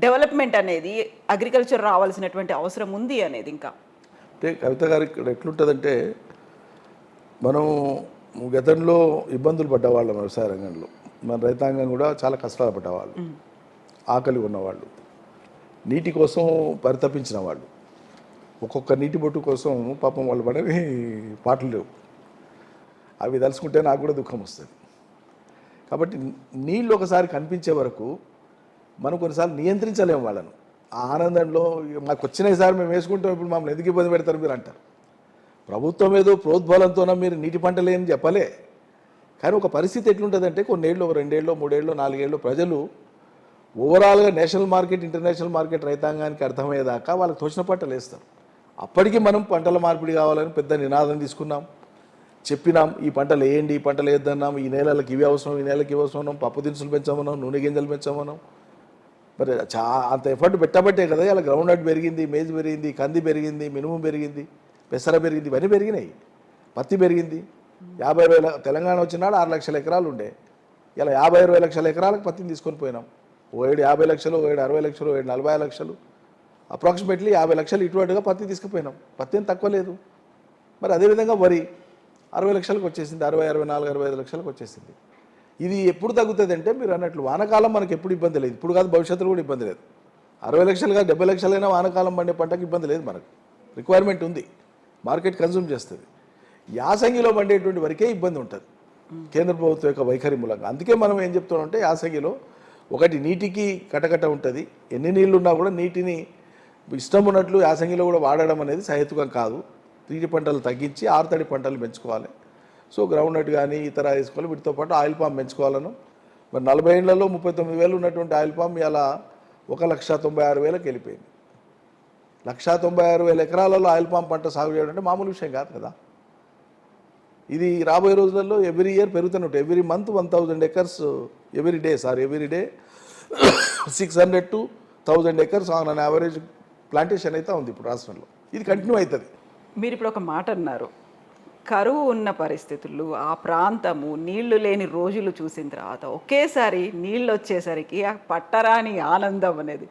డెవలప్మెంట్ అనేది, అగ్రికల్చర్ రావాల్సినటువంటి అవసరం ఉంది అనేది. ఇంకా అంటే కవిత గారు ఇక్కడ ఎట్లుంటుందంటే, మనం గతంలో ఇబ్బందులు పడ్డవాళ్ళం వ్యవసాయ రంగంలో. మన రైతాంగం కూడా చాలా కష్టాలు పడ్డవాళ్ళు, ఆకలి ఉన్నవాళ్ళు, నీటి కోసం పరితపించిన వాళ్ళు. ఒక్కొక్క నీటి బొట్టు కోసం పాపం వాళ్ళు పడవి పాటలు లేవు. అవి తలుచుకుంటే నాకు కూడా దుఃఖం వస్తుంది. కాబట్టి నీళ్ళు ఒకసారి కనిపించే వరకు మనం కొన్నిసార్లు నియంత్రించలేము వాళ్ళను. ఆ ఆనందంలో మాకు వచ్చినాయి సార్ మేము వేసుకుంటాం, ఇప్పుడు మమ్మల్ని ఎందుకు ఇబ్బంది పెడతారు మీరు అంటారు. ప్రభుత్వం ఏదో ప్రోద్బలంతోన మీరు నీటి పంటలే అని చెప్పలే. కానీ ఒక పరిస్థితి ఎట్లుంటుందంటే కొన్నేళ్ళు, 2 ఏళ్ళు, 3 ఏళ్ళు, 4 ఏళ్ళు ప్రజలు ఓవరాల్గా నేషనల్ మార్కెట్, ఇంటర్నేషనల్ మార్కెట్ రైతాంగానికి అర్థమయ్యేదాకా వాళ్ళకి తోచిన పంటలు వేస్తారు. అప్పటికి మనం పంటల మార్పిడి కావాలని పెద్ద నినాదం తీసుకున్నాం, చెప్పినాం. ఈ పంటలు వేయండి, ఈ పంటలు వేద్దన్నాం, ఈ నేలలకు ఇవి అవసరం, ఈ నేలకి ఇవి అవసరం, పప్పు దినుసులు పెంచమన్నాం, నూనె గింజలు పెంచమన్నాం. మరి అంత ఎఫర్ట్ పెట్టబట్టే కదా ఇలా గ్రౌండ్ నట్ పెరిగింది, మేజ్ పెరిగింది, కంది పెరిగింది, మినుము పెరిగింది, పెసర పెరిగింది, ఇవన్నీ పెరిగినాయి. పత్తి పెరిగింది. 50,000 తెలంగాణ వచ్చినాడు 6 లక్షల ఎకరాలు ఉండే. ఇలా 50-20 లక్షల ఎకరాలకు పత్తిని తీసుకొని పోయినాం. ఓ ఏడు 50 లక్షలు, ఓ ఏడు 60 లక్షలు, ఓ ఏడు 40 లక్షలు, అప్రాక్సిమేట్లీ 50 లక్షలు ఇటువంటిగా పత్తి తీసుకుపోయినాం. పత్తి ఏం తక్కువ లేదు. మరి అదేవిధంగా వరి 60 లక్షలకు వచ్చేసింది, 60, 64, 65 లక్షలకు వచ్చేసింది. ఇది ఎప్పుడు తగ్గుతుంది అంటే మీరు అన్నట్లు వానకాలం మనకు ఎప్పుడు ఇబ్బంది లేదు, ఇప్పుడు కాదు భవిష్యత్తులో కూడా ఇబ్బంది లేదు. 60 లక్షలు కాదు 70 లక్షలైనా వానకాలం పండే పంటకు ఇబ్బంది లేదు. మనకు రిక్వైర్మెంట్ ఉంది, మార్కెట్ కన్జ్యూమ్ చేస్తుంది. యాసంగిలో పండేటువంటి వరకే ఇబ్బంది ఉంటుంది కేంద్ర ప్రభుత్వం యొక్క వైఖరి మూలంగా. అందుకే మనం ఏం చెప్తున్నామంటే యాసంగిలో ఒకటి నీటికి కటకట ఉంటుంది. ఎన్ని నీళ్ళు ఉన్నా కూడా నీటిని ఇష్టం ఉన్నట్లు యాసంగిలో కూడా వాడడం అనేది సహేతుకం కాదు. నీటి పంటలు తగ్గించి ఆరుతడి పంటలు పెంచుకోవాలి. సో గ్రౌండ్ నట్ కానీ ఇతర వేసుకోవాలి. వీటితో పాటు ఆయిల్ పామ్ పెంచుకోవాలను. మరి 40 ఏళ్లలో 39,000 ఉన్నటువంటి ఆయిల్ పామ్ ఇలా 1,96,000 వెళ్ళిపోయింది. 1,96,000 ఎకరాలలో ఆయిల్ పామ్ పంట సాగు చేయడం అంటే మామూలు విషయం కాదు కదా. ఇది రాబోయే రోజులలో ఎవ్రీ ఇయర్ పెరుగుతూనే ఉంటుంది. Every month 1,000 acres, every day 600 to 1,000 acres on an average plantation అయితే ఉంది ఇప్పుడు రాష్ట్రంలో. ఇది కంటిన్యూ అవుతుంది. మీరు ఇప్పుడు ఒక మాట అన్నారు, కరువు ఉన్న పరిస్థితులు, ఆ ప్రాంతము నీళ్లు లేని రోజులు చూసిన తర్వాత ఒకేసారి నీళ్ళు వచ్చేసరికి ఆ పట్టరాని ఆనందం అనేది,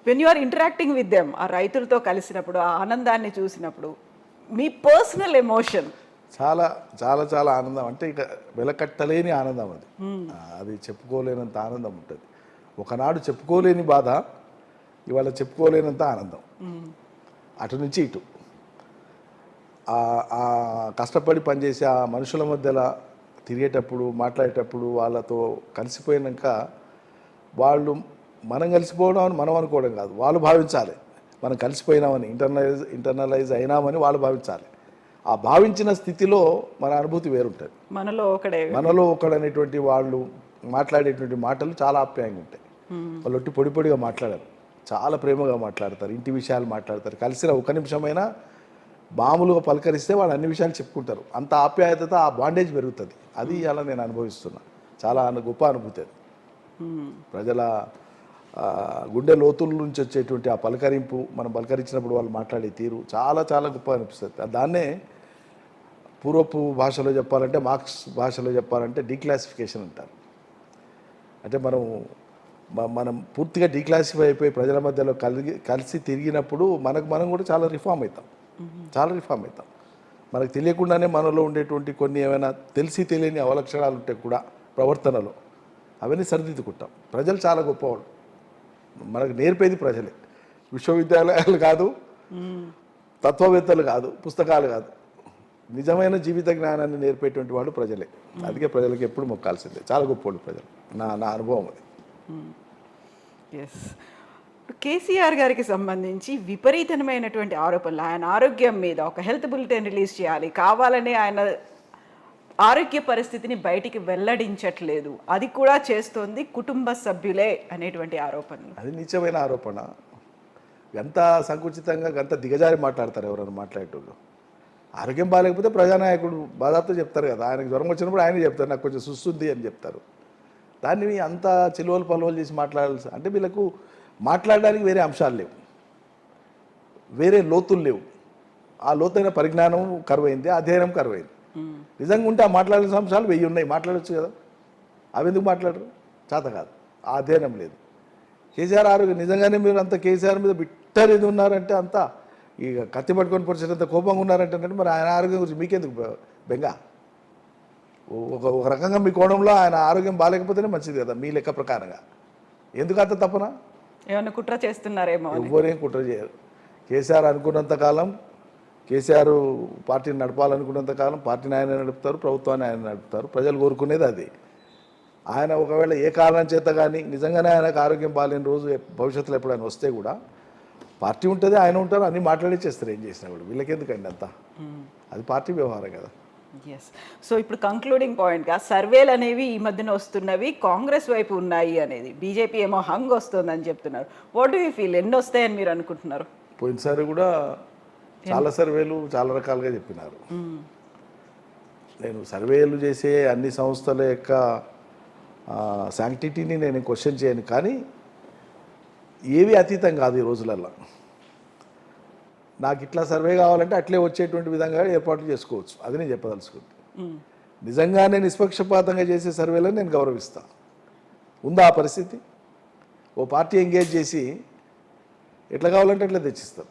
when you are interacting with them, ఆ రైతులతో కలిసినప్పుడు ఆ ఆనందాన్ని చూసినప్పుడు మీ పర్సనల్ ఎమోషన్ చాలా చాలా చాలా ఆనందం. అంటే ఇక వెలకట్టలేని ఆనందం అది. అది చెప్పుకోలేనంత ఆనందం ఉంటుంది. ఒకనాడు చెప్పుకోలేని బాధ ఇవాళ చెప్పుకోలేనంత ఆనందం. అటు నుంచి ఇటు ఆ కష్టపడి పనిచేసే ఆ మనుషుల మధ్యలో తిరిగేటప్పుడు, మాట్లాడేటప్పుడు, వాళ్ళతో కలిసిపోయాక వాళ్ళు మనం కలిసిపోవడం అని మనం అనుకోవడం కాదు, వాళ్ళు భావించాలి మనం కలిసిపోయినామని, ఇంటర్నలైజ్ అయినామని వాళ్ళు భావించాలి. ఆ భావించిన స్థితిలో మన అనుభూతి వేరుంటుంది. మనలో ఒకడనేటువంటి వాళ్ళు మాట్లాడేటువంటి మాటలు చాలా ఆప్యాయంగా ఉంటాయి. వాళ్ళు ఒట్టి పొడి పొడిగా మాట్లాడారు, చాలా ప్రేమగా మాట్లాడతారు, ఇంటి విషయాలు మాట్లాడతారు. కలిసిన ఒక నిమిషమైనా మామూలుగా పలకరిస్తే వాళ్ళు అన్ని విషయాలు చెప్పుకుంటారు. అంత ఆప్యాయతతో ఆ బాండేజ్ పెరుగుతుంది. అది అలా నేను అనుభవిస్తున్నా. చాలా గొప్ప అనుభూతి అది. ప్రజల గుండె లోతుల నుంచి వచ్చేటువంటి ఆ పలకరింపు, మనం పలకరించినప్పుడు వాళ్ళు మాట్లాడే తీరు చాలా చాలా గొప్ప అనిపిస్తుంది. దాన్నే పూర్వపు భాషలో చెప్పాలంటే, మార్క్స్ భాషలో చెప్పాలంటే డీక్లాసిఫికేషన్ అంటారు. అంటే మనం పూర్తిగా డీక్లాసిఫై అయిపోయి ప్రజల మధ్యలో కలిసి తిరిగినప్పుడు మనం కూడా చాలా రిఫార్మ్ అవుతాం. మనకు తెలియకుండానే మనలో ఉండేటువంటి కొన్ని ఏమైనా తెలిసి తెలియని అవలక్షణాలు ఉంటే కూడా ప్రవర్తనలో అవన్నీ సరిదిద్దుకుంటాం. ప్రజలు చాలా గొప్పవాళ్ళు. మనకు నేర్పేది ప్రజలే. విశ్వవిద్యాలయాలు కాదు, తత్వవేత్తలు కాదు, పుస్తకాలు కాదు, నిజమైన జీవిత జ్ఞానాన్ని నేర్పేటువంటి వాళ్ళు ప్రజలే. అందుకే ప్రజలకు ఎప్పుడు మొక్కాల్సిందే. చాలా గొప్పవాళ్ళు ప్రజలు. నా అనుభవం అది. ఎస్. కేసీఆర్ గారికి సంబంధించి విపరీతమైనటువంటి ఆరోపణలు, ఆయన ఆరోగ్యం మీద ఒక హెల్త్ బులెటిన్ రిలీజ్ చేయాలి, కావాలని ఆయన ఆరోగ్య పరిస్థితిని బయటికి వెల్లడించట్లేదు, అది కూడా చేస్తోంది కుటుంబ సభ్యులే అనేటువంటి ఆరోపణలు. అది నిజమైన ఆరోపణ. ఎంత సంకుచితంగా, ఎంత దిగజారి మాట్లాడతారు ఎవరైనా మాట్లాడేటోళ్ళు. ఆరోగ్యం బాగాలేకపోతే ప్రజానాయకుడు బాధాతో చెప్తారు కదా. ఆయనకు జ్వరం వచ్చినప్పుడు ఆయన చెప్తారు, నాకు కొంచెం సుస్తుంది అని చెప్తారు. దాన్ని అంత చిలువలు పలువలు చేసి మాట్లాడాల్సి అంటే వీళ్ళకు మాట్లాడడానికి వేరే అంశాలు లేవు, వేరే లోతులు లేవు. ఆ లోతైన పరిజ్ఞానం కరువైంది, అధ్యయనం కరువైంది. నిజంగా ఉంటే ఆ మాట్లాడాల్సిన అంశాలు 1000 ఉన్నాయి, మాట్లాడచ్చు కదా. అవి ఎందుకు మాట్లాడరు? చేత కాదు, ఆ అధ్యయనం లేదు. కేసీఆర్ ఆరోగ్యం నిజంగానే మీరు అంత కేసీఆర్ మీద బిట్టరు ఇది ఉన్నారంటే, అంత ఇక కత్తి పట్టుకొని పొడిచేంత కోపంగా ఉన్నారంటే మరి ఆయన ఆరోగ్యం గురించి మీకెందుకు బెంగ? ఒక రకంగా మీ కోణంలో ఆయన ఆరోగ్యం బాగాలేకపోతేనే మంచిది కదా మీ లెక్క ప్రకారంగా. ఎందుకు అంత తప్పన? ఏమన్నా కుట్ర చేస్తున్నారేమో? ఎవ్వరేం కుట్ర చేయరు. కేసీఆర్ అనుకున్నంత కాలం కేసీఆర్ పార్టీని నడపాలనుకున్నంత కాలం పార్టీని ఆయన నడుపుతారు, ప్రభుత్వాన్ని ఆయన నడుపుతారు. ప్రజలు కోరుకునేది అది. ఆయన ఒకవేళ ఏ కారణం చేత కానీ నిజంగానే ఆయనకు ఆరోగ్యం బాగాలేని రోజు భవిష్యత్తులో ఎప్పుడైనా వస్తే కూడా పార్టీ ఉంటుంది, ఆయన ఉంటారు, అన్నీ మాట్లాడేసేస్తారు ఏం చేసినా కూడా. వీళ్ళకెందుకండి అంతా, అది పార్టీ వ్యవహారం కదా. ఎస్. సో ఇప్పుడు కంక్లూడింగ్ పాయింట్గా సర్వేలు అనేవి ఈ మధ్యన వస్తున్నవి కాంగ్రెస్ వైపు ఉన్నాయి అనేది, బీజేపీ ఏమో హంగ్ వస్తుందని చెప్తున్నారు. వాట్ డూ యూ ఫీల్, ఎన్ని వస్తాయని మీరు అనుకుంటున్నారు? పోయినసారి కూడా చాలా సర్వేలు చాలా రకాలుగా చెప్పినారు. నేను సర్వేలు చేసే అన్ని సంస్థల యొక్క శాంక్టిటీని నేను క్వశ్చన్ చేయను, కానీ ఏవి అతీతం కాదు ఈ రోజులల్లో. నాకు ఇట్లా సర్వే కావాలంటే అట్లే వచ్చేటువంటి విధంగా ఏర్పాట్లు చేసుకోవచ్చు, అది నేను చెప్పదలుచుకుంది. నిజంగానే నిష్పక్షపాతంగా చేసే సర్వేలను నేను గౌరవిస్తాను. ఉందా ఆ పరిస్థితి? ఓ పార్టీ ఎంగేజ్ చేసి ఎట్లా కావాలంటే ఎట్లా తెచ్చిస్తారు,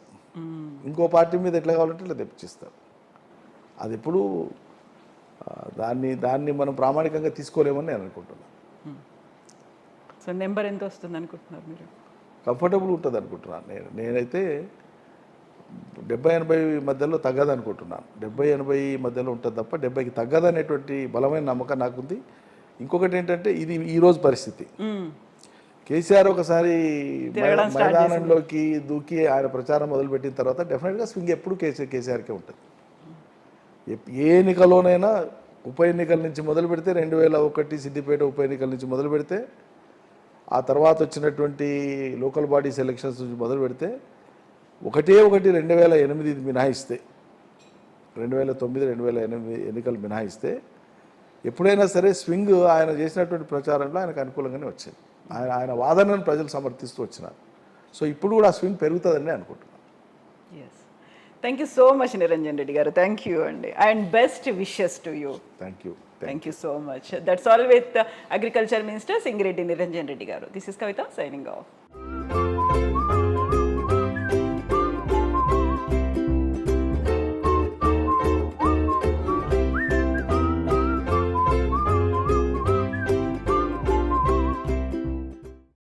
ఇంకో పార్టీ మీద ఎట్లా కావాలంటే ఎట్లా తెప్పించిస్తారు. అది ఎప్పుడు దాన్ని మనం ప్రామాణికంగా తీసుకోలేమని నేను అనుకుంటున్నాను. సో నెంబర్ ఎంత వస్తుంది అనుకుంటున్నారు మీరు? కంఫర్టబుల్ ఉంటుంది అనుకుంటున్నాను. నేనైతే 70-80 మధ్యలో తగ్గదు అనుకుంటున్నాను. 70-80 మధ్యలో ఉంటుంది తప్ప 70కి తగ్గదు అనేటువంటి బలమైన నమ్మకం నాకుంది. ఇంకొకటి ఏంటంటే ఇది ఈరోజు పరిస్థితి. కేసీఆర్ ఒకసారి మైదానంలోకి దూకి ఆయన ప్రచారం మొదలుపెట్టిన తర్వాత డెఫినెట్గా స్వింగ్ ఎప్పుడు కేసీఆర్కే ఉంటుంది. ఏ ఎన్నికలోనైనా ఉప ఎన్నికల నుంచి మొదలు పెడితే 2001 సిద్దిపేట ఉప ఎన్నికల నుంచి మొదలు పెడితే, ఆ తర్వాత వచ్చినటువంటి లోకల్ బాడీస్ ఎలక్షన్స్ నుంచి మొదలు పెడితే, ఒకటి 2008 మినహాయిస్తే, 2009, 2008 ఎన్నికలు మినహాయిస్తే ఎప్పుడైనా సరే స్వింగ్ ఆయన చేసినటువంటి ప్రచారంలో ఆయనకు అనుకూలంగానే వచ్చింది. ఆయన వాదనను ప్రజలు సమర్థిస్తూ వచ్చినారు. సో ఇప్పుడు కూడా ఆ స్వింగ్ పెరుగుతుందని అనుకుంటున్నాను. Yes. Thank you so much Niranjan Reddy గారు. థ్యాంక్ యూ అండి, and best wishes to you. Thank you. Thank you so much. That's all with Agriculture Minister Singireddy Niranjan Reddy garu. This is Kavita signing off.